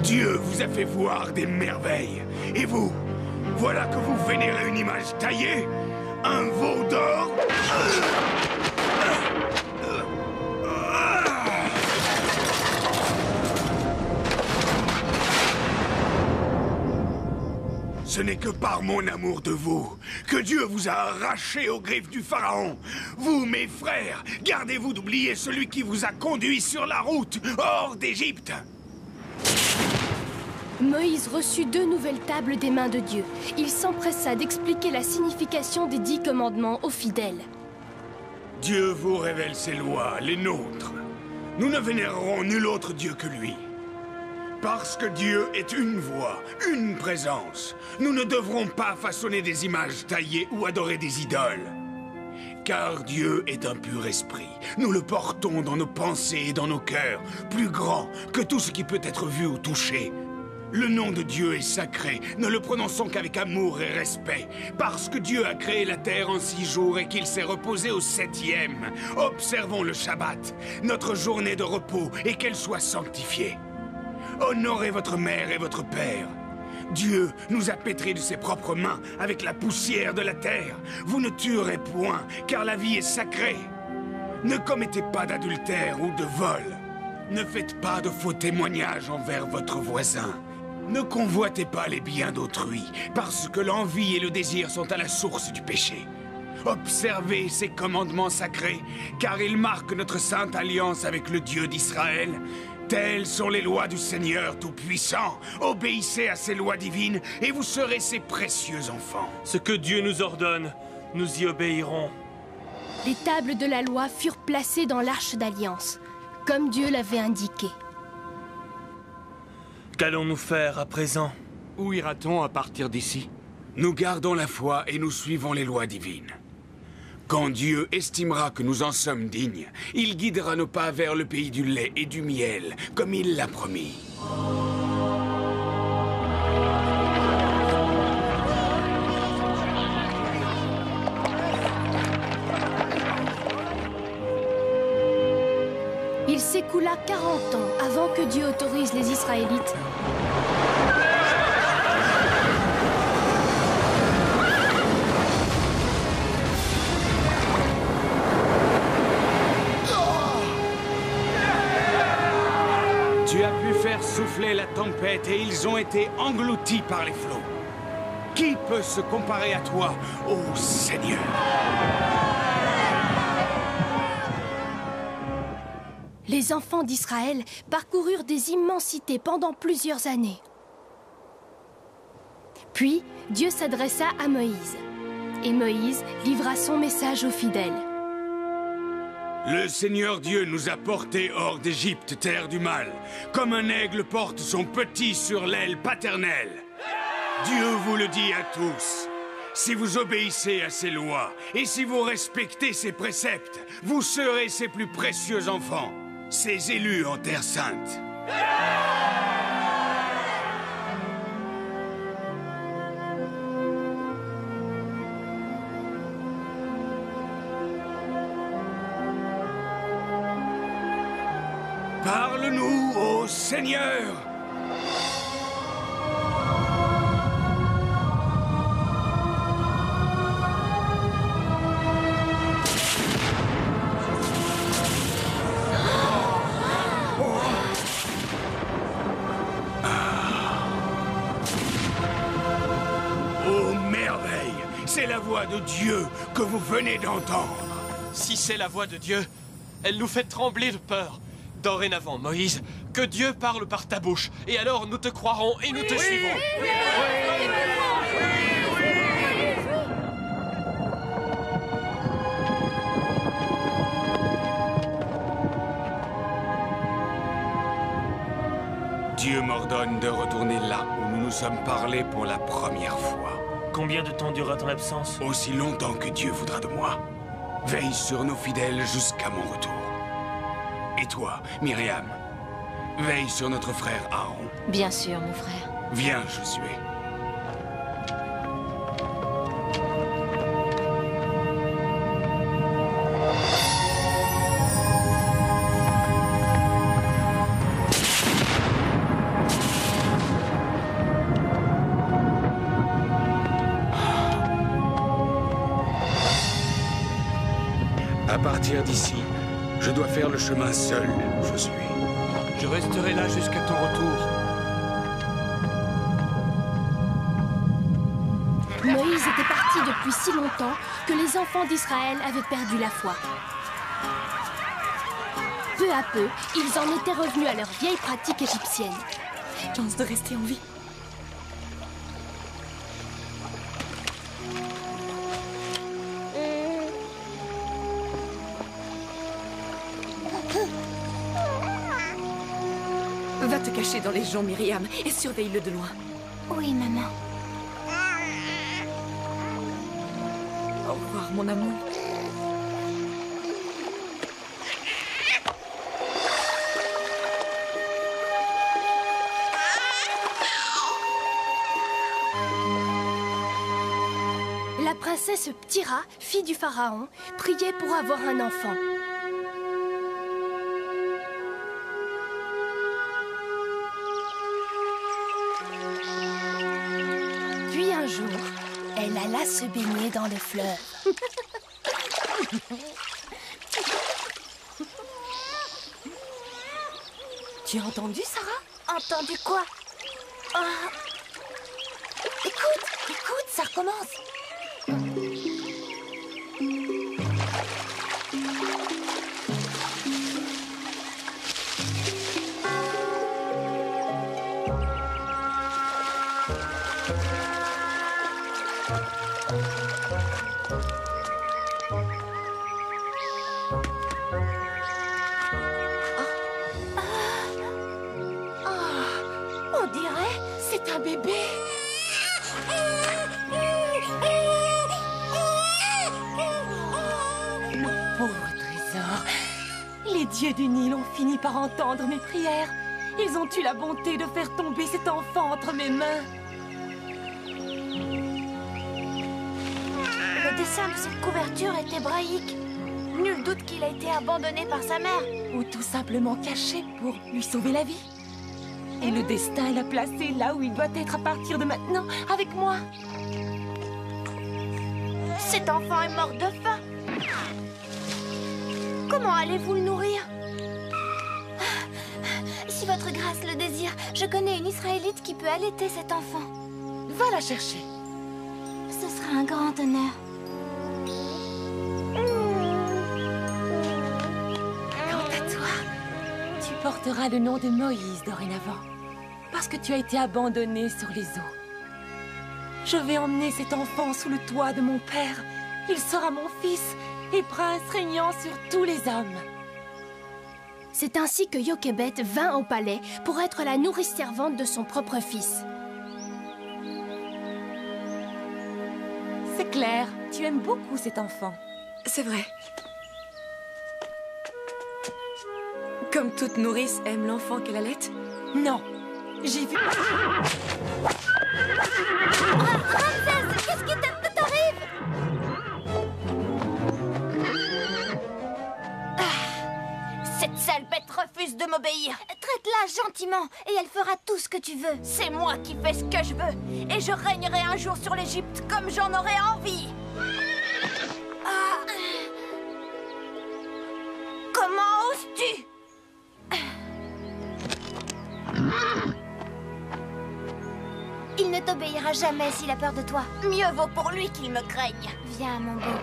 Dieu vous a fait voir des merveilles. Et vous, voilà que vous vénérez une image taillée, un veau d'or. Ce n'est que par mon amour de vous que Dieu vous a arraché aux griffes du Pharaon. Vous, mes frères, gardez-vous d'oublier celui qui vous a conduit sur la route hors d'Égypte. Moïse reçut 2 nouvelles tables des mains de Dieu. Il s'empressa d'expliquer la signification des 10 commandements aux fidèles. Dieu vous révèle ses lois, les nôtres. Nous ne vénérerons nul autre Dieu que lui. Parce que Dieu est une voix, une présence, nous ne devrons pas façonner des images taillées ou adorer des idoles. Car Dieu est un pur esprit. Nous le portons dans nos pensées et dans nos cœurs, plus grand que tout ce qui peut être vu ou touché. Le nom de Dieu est sacré, ne le prononçons qu'avec amour et respect, parce que Dieu a créé la terre en 6 jours et qu'il s'est reposé au 7e. Observons le Shabbat, notre journée de repos, et qu'elle soit sanctifiée. Honorez votre mère et votre père. Dieu nous a pétris de ses propres mains avec la poussière de la terre. Vous ne tuerez point, car la vie est sacrée. Ne commettez pas d'adultère ou de vol. Ne faites pas de faux témoignages envers votre voisin. Ne convoitez pas les biens d'autrui, parce que l'envie et le désir sont à la source du péché. Observez ces commandements sacrés, car ils marquent notre sainte alliance avec le Dieu d'Israël. Telles sont les lois du Seigneur Tout-Puissant. Obéissez à ces lois divines, et vous serez ses précieux enfants. Ce que Dieu nous ordonne, nous y obéirons. Les tables de la loi furent placées dans l'arche d'alliance, comme Dieu l'avait indiqué. Qu'allons-nous faire à présent? Où ira-t-on à partir d'ici? Nous gardons la foi et nous suivons les lois divines. Quand Dieu estimera que nous en sommes dignes, il guidera nos pas vers le pays du lait et du miel, comme il l'a promis. Il s'écoula 40 ans avant que Dieu autorise les Israélites Tu as pu faire souffler la tempête et ils ont été engloutis par les flots. Qui peut se comparer à toi, ô Seigneur? Les enfants d'Israël parcoururent des immensités pendant plusieurs années. Puis, Dieu s'adressa à Moïse. Et Moïse livra son message aux fidèles. Le Seigneur Dieu nous a portés hors d'Égypte, terre du mal, comme un aigle porte son petit sur l'aile paternelle. Dieu vous le dit à tous. Si vous obéissez à ses lois et si vous respectez ses préceptes, vous serez ses plus précieux enfants, ses élus en terre sainte. Parle-nous, ô Seigneur! Oh merveille! C'est la voix de Dieu que vous venez d'entendre. Si c'est la voix de Dieu, elle nous fait trembler de peur. Dorénavant, Moïse, que Dieu parle par ta bouche, et alors nous te croirons et nous te suivrons. Dieu m'ordonne de retourner là où nous nous sommes parlé pour la première fois. Combien de temps durera ton absence? Aussi longtemps que Dieu voudra de moi. Veille sur nos fidèles jusqu'à mon retour. Et toi, Myriam, veille sur notre frère Aaron. Bien sûr, mon frère. Viens, Josué. À partir d'ici, je dois faire le chemin seul, Josué. Je resterai là jusqu'à ton retour. Moïse était parti depuis si longtemps que les enfants d'Israël avaient perdu la foi. Peu à peu, ils en étaient revenus à leur vieille pratique égyptienne. Chance de rester en vie. Va te cacher dans les joncs, Myriam, et surveille-le de loin. Oui, maman. Au revoir, mon amour. La princesse Ptira, fille du pharaon, priait pour avoir un enfant. Puis un jour, elle alla se baigner dans le fleuve. Tu as entendu, Sarah? Entendu quoi? Écoute, ça recommence. On dirait C'est un bébé. Mon pauvre trésor. Les dieux du Nil ont fini par entendre mes prières. Ils ont eu la bonté de faire tomber cet enfant entre mes mains. le dessin de cette couverture est hébraïque. Nul doute qu'il a été abandonné par sa mère. Ou tout simplement caché pour lui sauver la vie. Et le destin l'a placé là où il doit être à partir de maintenant, avec moi. Cet enfant est mort de faim. Comment allez-vous le nourrir? Si votre grâce le désire, je connais une Israélite qui peut allaiter cet enfant. Va la chercher. Ce sera un grand honneur. Quant à toi, tu porteras le nom de Moïse dorénavant, parce que tu as été abandonné sur les eaux. Je vais emmener cet enfant sous le toit de mon père. Il sera mon fils et prince régnant sur tous les hommes. C'est ainsi que Jochebed vint au palais pour être la nourrice servante de son propre fils. C'est clair, tu aimes beaucoup cet enfant. C'est vrai. Comme toute nourrice aime l'enfant qu'elle allait. Non, j'ai vu... Ramsès, qu'est-ce qui t'arrive? Cette sale bête refuse de m'obéir. Traite-la gentiment et elle fera tout ce que tu veux. C'est moi qui fais ce que je veux. Et je régnerai un jour sur l'Égypte comme j'en aurai envie. Comment oses-tu? Il ne t'obéira jamais s'il a peur de toi. Mieux vaut pour lui qu'il me craigne. Viens, mon beau.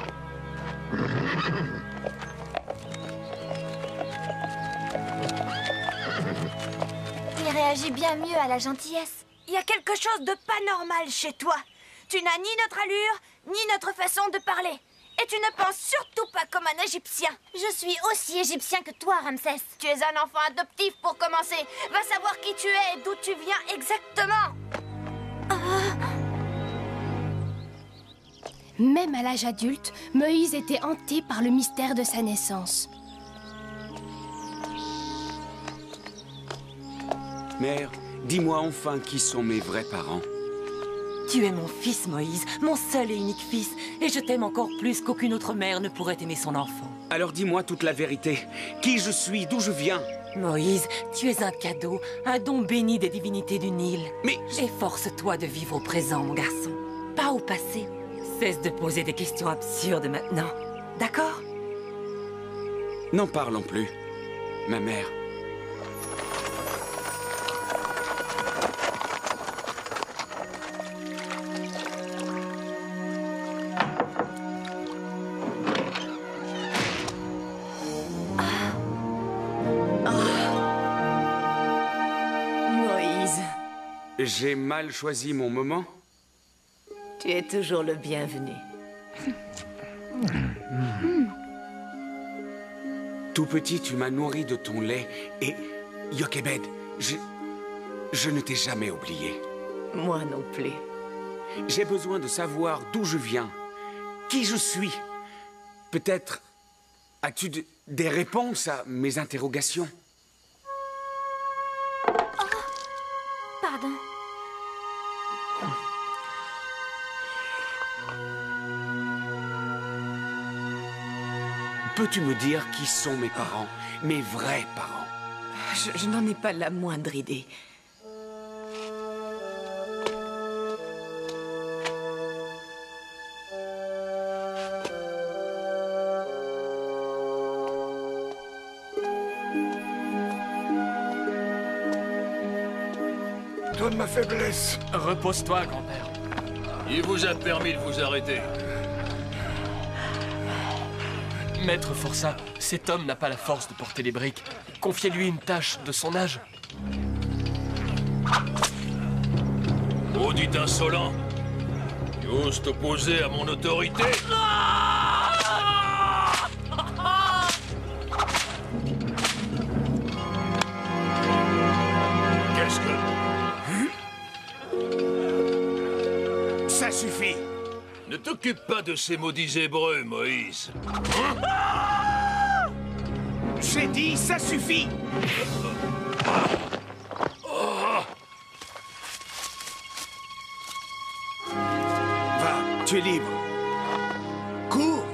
Il réagit bien mieux à la gentillesse. Il y a quelque chose de pas normal chez toi. Tu n'as ni notre allure, ni notre façon de parler. Et tu ne penses surtout pas comme un Égyptien. Je suis aussi égyptien que toi, Ramsès. Tu es un enfant adoptif pour commencer. Va savoir qui tu es et d'où tu viens exactement. Même à l'âge adulte, Moïse était hanté par le mystère de sa naissance. Mère, dis-moi enfin qui sont mes vrais parents. Tu es mon fils, Moïse, mon seul et unique fils. Et je t'aime encore plus qu'aucune autre mère ne pourrait aimer son enfant. Alors dis-moi toute la vérité. Qui je suis, d'où je viens. Moïse, tu es un cadeau, un don béni des divinités du Nil. Mais... Efforce-toi de vivre au présent, mon garçon. Pas au passé. Cesse de poser des questions absurdes maintenant. D'accord? N'en parlons plus, ma mère. Moïse. J'ai mal choisi mon moment? Tu es toujours le bienvenu. Tout petit, tu m'as nourri de ton lait et... Jochebed, je ne t'ai jamais oublié. Moi non plus. J'ai besoin de savoir d'où je viens, qui je suis. Peut-être as-tu des réponses à mes interrogations? Pardon. Peux-tu me dire qui sont mes parents, mes vrais parents? Je n'en ai pas la moindre idée. Donne ma faiblesse. Repose-toi, grand-père. Il vous a permis de vous arrêter. Maître Forçat, cet homme n'a pas la force de porter les briques. Confiez-lui une tâche de son âge. Maudit insolent. Tu oses t'opposer à mon autorité? Qu'est-ce que... Ça suffit. Ne t'occupe pas de ces maudits Hébreux, Moïse. J'ai dit, ça suffit. Va, tu es libre. Cours.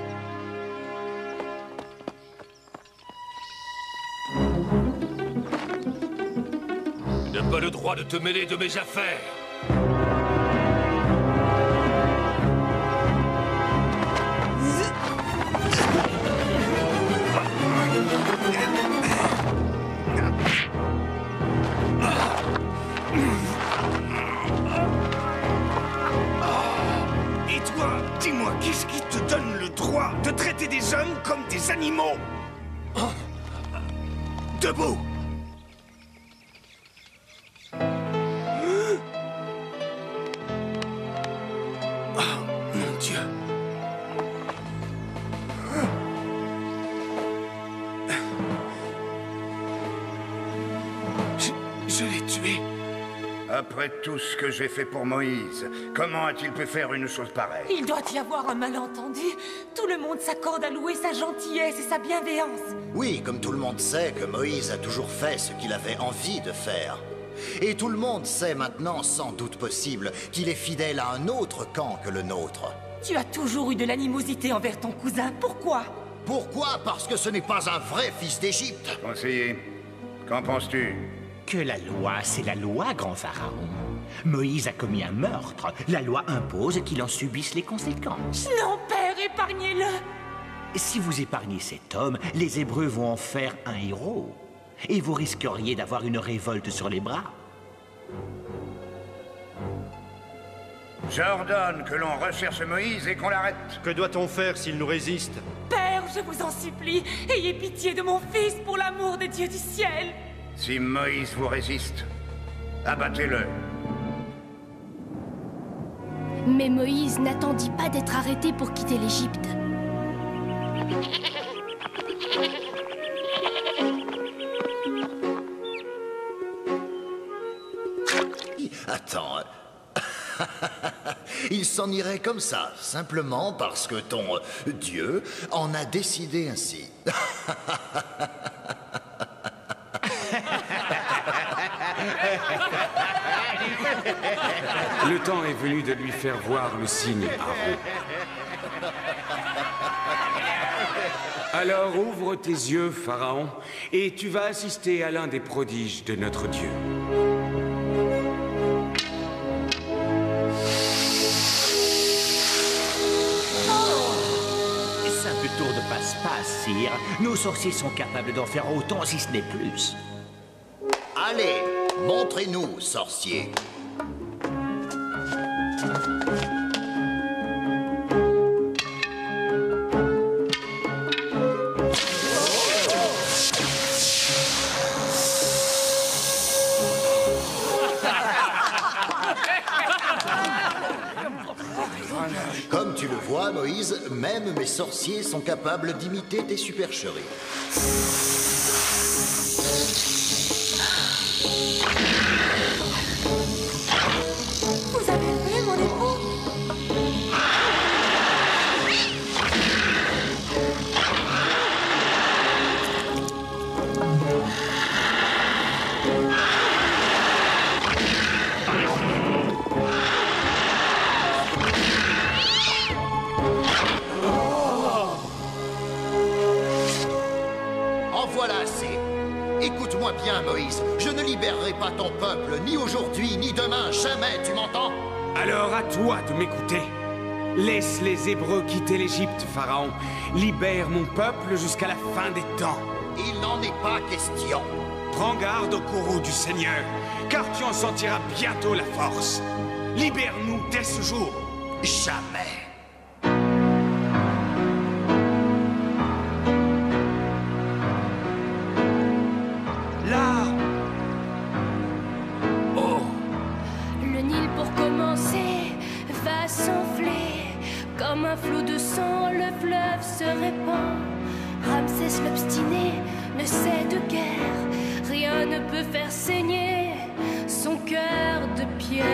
Tu n'as pas le droit de te mêler de mes affaires. Et toi, dis-moi, qu'est-ce qui te donne le droit de traiter des hommes comme des animaux? Debout. Oh, mon Dieu. Je l'ai tué. Après tout ce que j'ai fait pour Moïse, comment a-t-il pu faire une chose pareille? Il doit y avoir un malentendu. Tout le monde s'accorde à louer sa gentillesse et sa bienveillance. Oui, comme tout le monde sait que Moïse a toujours fait ce qu'il avait envie de faire. Et tout le monde sait maintenant, sans doute possible, qu'il est fidèle à un autre camp que le nôtre. Tu as toujours eu de l'animosité envers ton cousin. Pourquoi? Pourquoi? Parce que ce n'est pas un vrai fils d'Égypte. Conseiller, qu'en penses-tu? Que la loi, c'est la loi, grand pharaon. Moïse a commis un meurtre. La loi impose qu'il en subisse les conséquences. Non, père, épargnez-le. Si vous épargnez cet homme, les Hébreux vont en faire un héros. Et vous risqueriez d'avoir une révolte sur les bras. J'ordonne que l'on recherche Moïse et qu'on l'arrête. Que doit-on faire s'il nous résiste? Père, je vous en supplie, ayez pitié de mon fils pour l'amour des dieux du ciel. Si Moïse vous résiste, abattez-le. Mais Moïse n'attendit pas d'être arrêté pour quitter l'Égypte. Attends. Il s'en irait comme ça, simplement parce que ton Dieu en a décidé ainsi. Le temps est venu de lui faire voir le signe Aaron. Alors ouvre tes yeux, Pharaon, et tu vas assister à l'un des prodiges de notre Dieu. Simple tour de passe-passe, sire. Nos sorciers sont capables d'en faire autant, si ce n'est plus. Allez, montrez-nous, sorcier. Comme tu le vois, Moïse, même mes sorciers sont capables d'imiter tes supercheries. Vous avez vu mon époux? En voilà assez. Écoute-moi bien, Moïse. Je ne libérerai pas ton peuple, ni aujourd'hui, ni demain, jamais, tu m'entends? Alors à toi de m'écouter. Laisse les Hébreux quitter l'Égypte, Pharaon. Libère mon peuple jusqu'à la fin des temps. Il n'en est pas question. Prends garde au courroux du Seigneur, car tu en sentiras bientôt la force. Libère-nous dès ce jour. Jamais. Là. Oh. Le Nil, pour commencer, va s'enfler. Comme un flot de sang, le fleuve se répand. Ramsès l'obstiné ne cède guère. Rien ne peut faire saigner son cœur de pierre.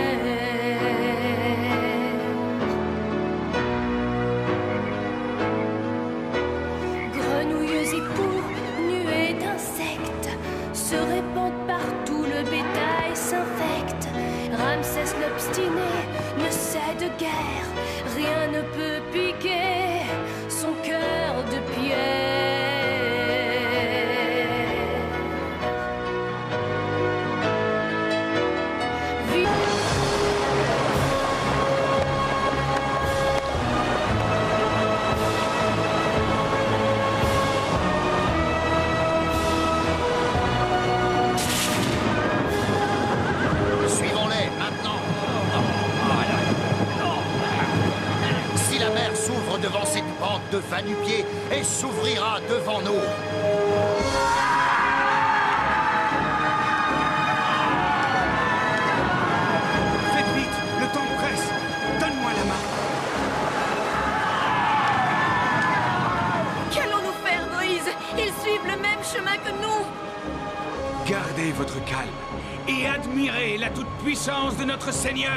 Grenouilles et poux, nuées d'insectes, se répandent partout, le bétail s'infecte. Ramsès l'obstiné ne cède guère. Rien ne peut piquer son cœur de pierre. Suivons-les, maintenant. Si la mer s'ouvre devant cette pente de 20 nu-pieds, elle s'ouvrira devant nous. Faites vite, le temps presse. Donne-moi la main. Qu'allons-nous faire, Moïse? Ils suivent le même chemin que nous. Gardez votre calme et admirez la toute-puissance de notre Seigneur.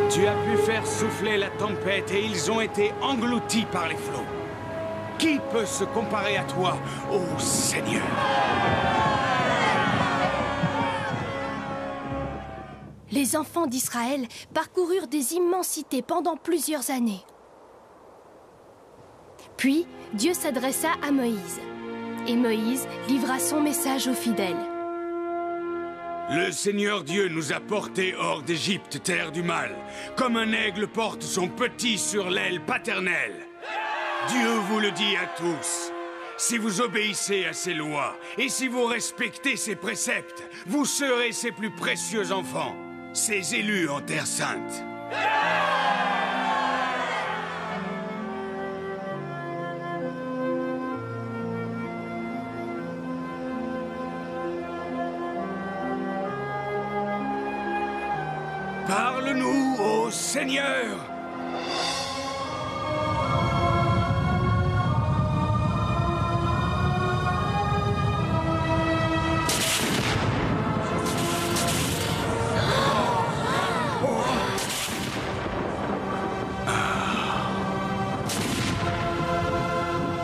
Tu as pu faire souffler la tempête et ils ont été engloutis par les flots. Qui peut se comparer à toi, ô Seigneur? Les enfants d'Israël parcoururent des immensités pendant plusieurs années. Puis, Dieu s'adressa à Moïse. Et Moïse livra son message aux fidèles. Le Seigneur Dieu nous a portés hors d'Égypte, terre du mal, comme un aigle porte son petit sur l'aile paternelle. Dieu vous le dit à tous. Si vous obéissez à ses lois et si vous respectez ses préceptes, vous serez ses plus précieux enfants, ses élus en terre sainte. Seigneur!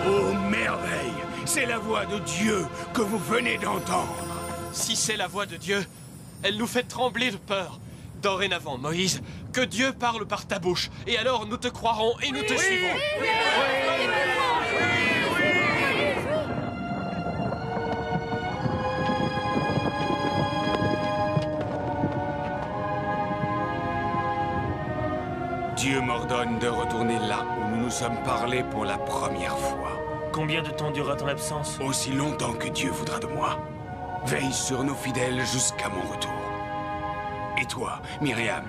Oh, merveille! C'est la voix de Dieu que vous venez d'entendre. Si c'est la voix de Dieu, elle nous fait trembler de peur. Dorénavant, Moïse, que Dieu parle par ta bouche, et alors nous te croirons et nous te suivrons. Dieu m'ordonne de retourner là où nous nous sommes parlé pour la première fois. Combien de temps durera ton absence? Aussi longtemps que Dieu voudra de moi. Veille sur nos fidèles jusqu'à mon retour. Et toi, Myriam,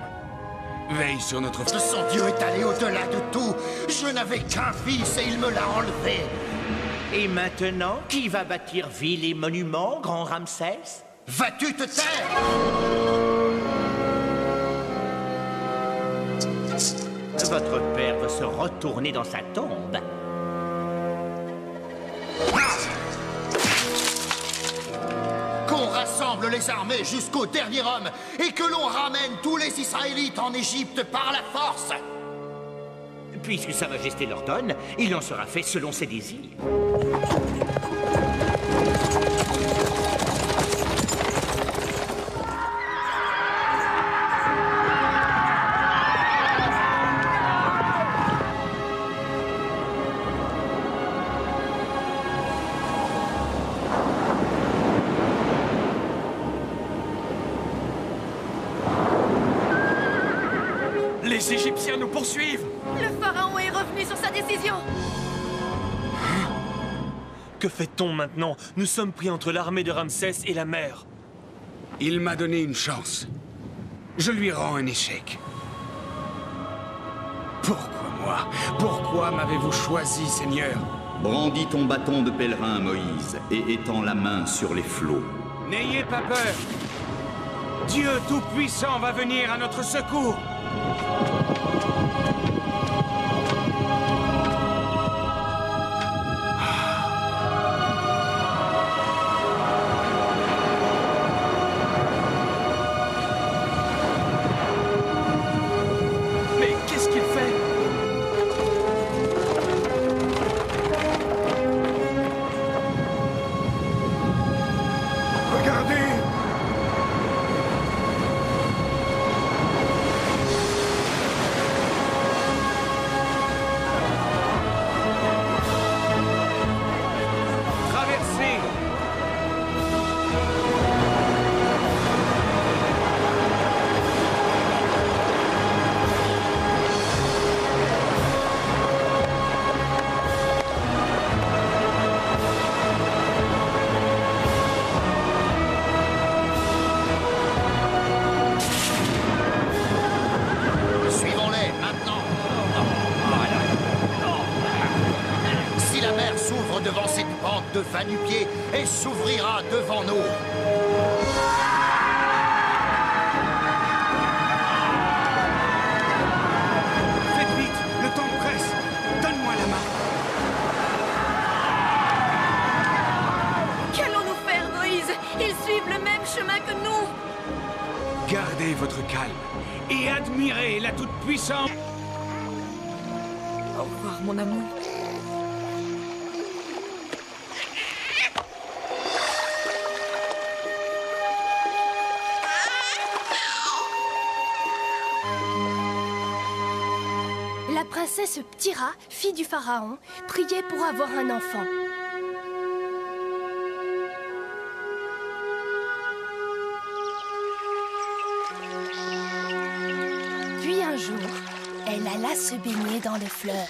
veille sur notre... Son Dieu est allé au-delà de tout. Je n'avais qu'un fils et il me l'a enlevé. Et maintenant, qui va bâtir ville et monuments, grand Ramsès? Vas-tu te taire? Votre père veut se retourner dans sa tombe. Qu'on rassemble les armées jusqu'au dernier homme et que l'on ramène tous les Israélites en Égypte par la force. Puisque Sa Majesté l'ordonne, il en sera fait selon ses désirs. Les Égyptiens nous poursuivent! Le pharaon est revenu sur sa décision. Que fait-on maintenant? Nous sommes pris entre l'armée de Ramsès et la mer. Il m'a donné une chance. Je lui rends un échec. Pourquoi moi? Pourquoi m'avez-vous choisi, Seigneur? Brandis ton bâton de pèlerin, Moïse, et étends la main sur les flots. N'ayez pas peur. Dieu Tout-Puissant va venir à notre secours. Mais qu'est-ce qu'il fait? Regardez! Traversez! Suivons-les maintenant. Si la mer s'ouvre devant cette pente de 20 nu-pieds, elle s'ouvrira devant nous. Faites vite, le temps presse. Donne-moi la main. Qu'allons-nous faire, Moïse? Ils suivent le même chemin que nous. Gardez votre calme et admirez la Toute-Puissance. Au revoir, mon amour. La princesse Ptira, fille du pharaon, priait pour avoir un enfant. Puis un jour, elle alla se baigner dans le fleuve.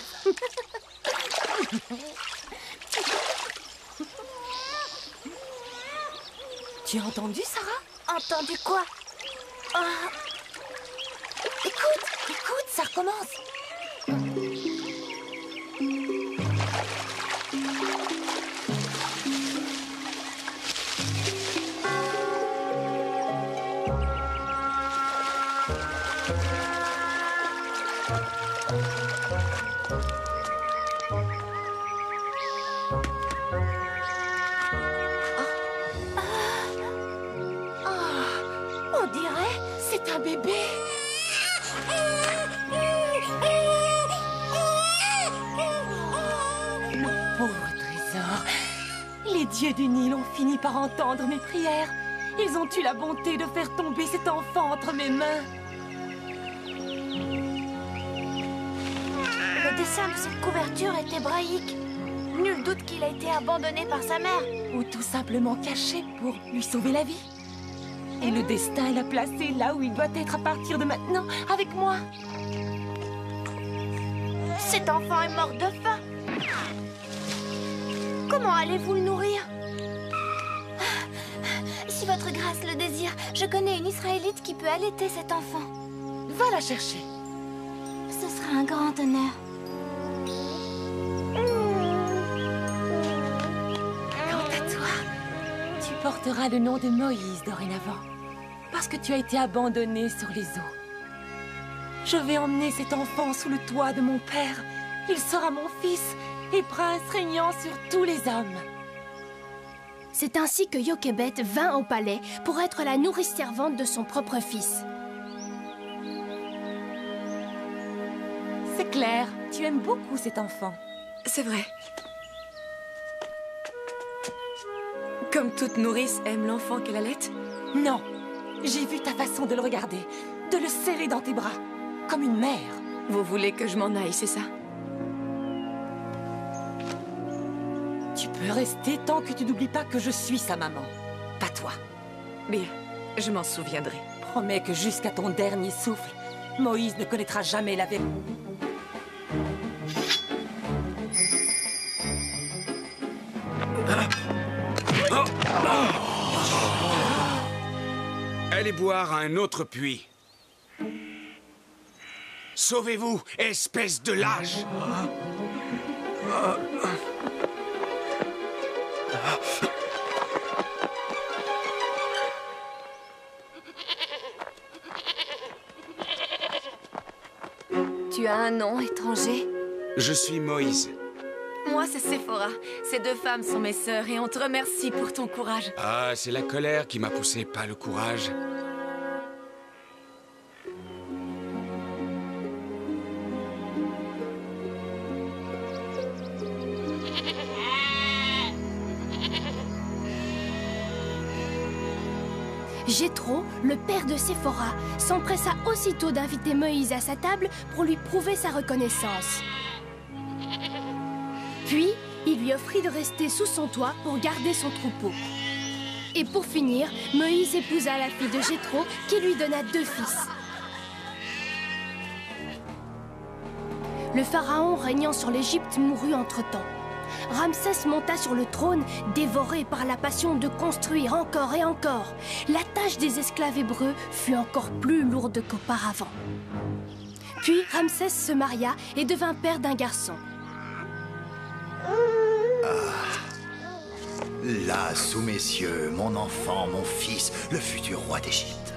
Tu as entendu, Sarah? Entendu quoi? Oh, Écoute, écoute, ça recommence. On dirait, c'est un bébé. Mon pauvre trésor. Les dieux du Nil ont fini par entendre mes prières. Ils ont eu la bonté de faire tomber cet enfant entre mes mains. Le dessin de cette couverture est hébraïque. Nul doute qu'il a été abandonné par sa mère. Ou tout simplement caché pour lui sauver la vie. Et le destin l'a placé là où il doit être à partir de maintenant, avec moi. Cet enfant est mort de faim. Comment allez-vous le nourrir? Si votre grâce le désire, je connais une Israélite qui peut allaiter cet enfant. Va la chercher. Ce sera un grand honneur. Quant à toi, tu porteras le nom de Moïse dorénavant, parce que tu as été abandonné sur les eaux. Je vais emmener cet enfant sous le toit de mon père. Il sera mon fils et prince régnant sur tous les hommes. C'est ainsi que Jochebed vint au palais pour être la nourrice servante de son propre fils. C'est clair, tu aimes beaucoup cet enfant. C'est vrai. Comme toute nourrice aime l'enfant qu'elle allait? Non, j'ai vu ta façon de le regarder, de le serrer dans tes bras, comme une mère. Vous voulez que je m'en aille, c'est ça? Tu peux rester tant que tu n'oublies pas que je suis sa maman, pas toi. Bien, je m'en souviendrai. Promets que jusqu'à ton dernier souffle, Moïse ne connaîtra jamais la vérité. Allez boire à un autre puits. Sauvez-vous, espèce de lâche! Tu as un nom étranger? Je suis Moïse. Moi, c'est Séphora. Ces deux femmes sont mes sœurs et on te remercie pour ton courage. Ah, c'est la colère qui m'a poussé, pas le courage. Jéthro, le père de Séphora, s'empressa aussitôt d'inviter Moïse à sa table pour lui prouver sa reconnaissance. Puis, il lui offrit de rester sous son toit pour garder son troupeau. Et pour finir, Moïse épousa la fille de Jéthro qui lui donna 2 fils. Le pharaon régnant sur l'Égypte mourut entre-temps. Ramsès monta sur le trône, dévoré par la passion de construire encore et encore. La tâche des esclaves hébreux fut encore plus lourde qu'auparavant. Puis Ramsès se maria et devint père d'un garçon. Là, sous mes yeux, mon enfant, mon fils, le futur roi d'Égypte.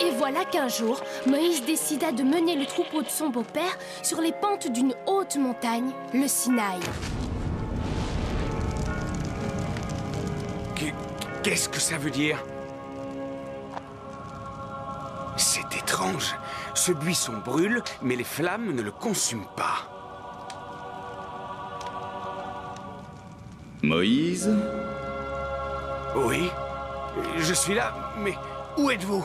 Et voilà qu'un jour, Moïse décida de mener le troupeau de son beau-père sur les pentes d'une haute montagne, le Sinaï. Qu'est-ce que ça veut dire? C'est étrange. Ce buisson brûle, mais les flammes ne le consument pas. Moïse? Oui, je suis là, mais où êtes-vous?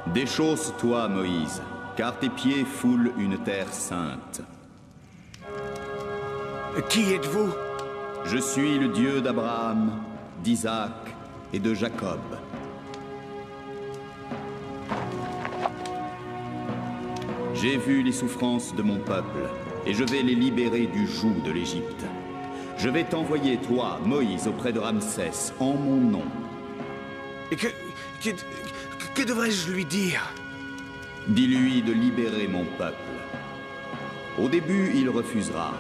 Déchausse-toi, Moïse, car tes pieds foulent une terre sainte. Qui êtes-vous? Je suis le Dieu d'Abraham, d'Isaac et de Jacob. J'ai vu les souffrances de mon peuple, et je vais les libérer du joug de l'Égypte. Je vais t'envoyer, toi, Moïse, auprès de Ramsès, en mon nom. Et que devrais-je lui dire? Dis-lui de libérer mon peuple. Au début, il refusera.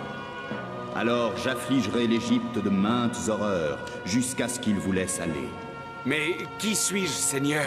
Alors j'affligerai l'Égypte de maintes horreurs, jusqu'à ce qu'il vous laisse aller. Mais qui suis-je, Seigneur?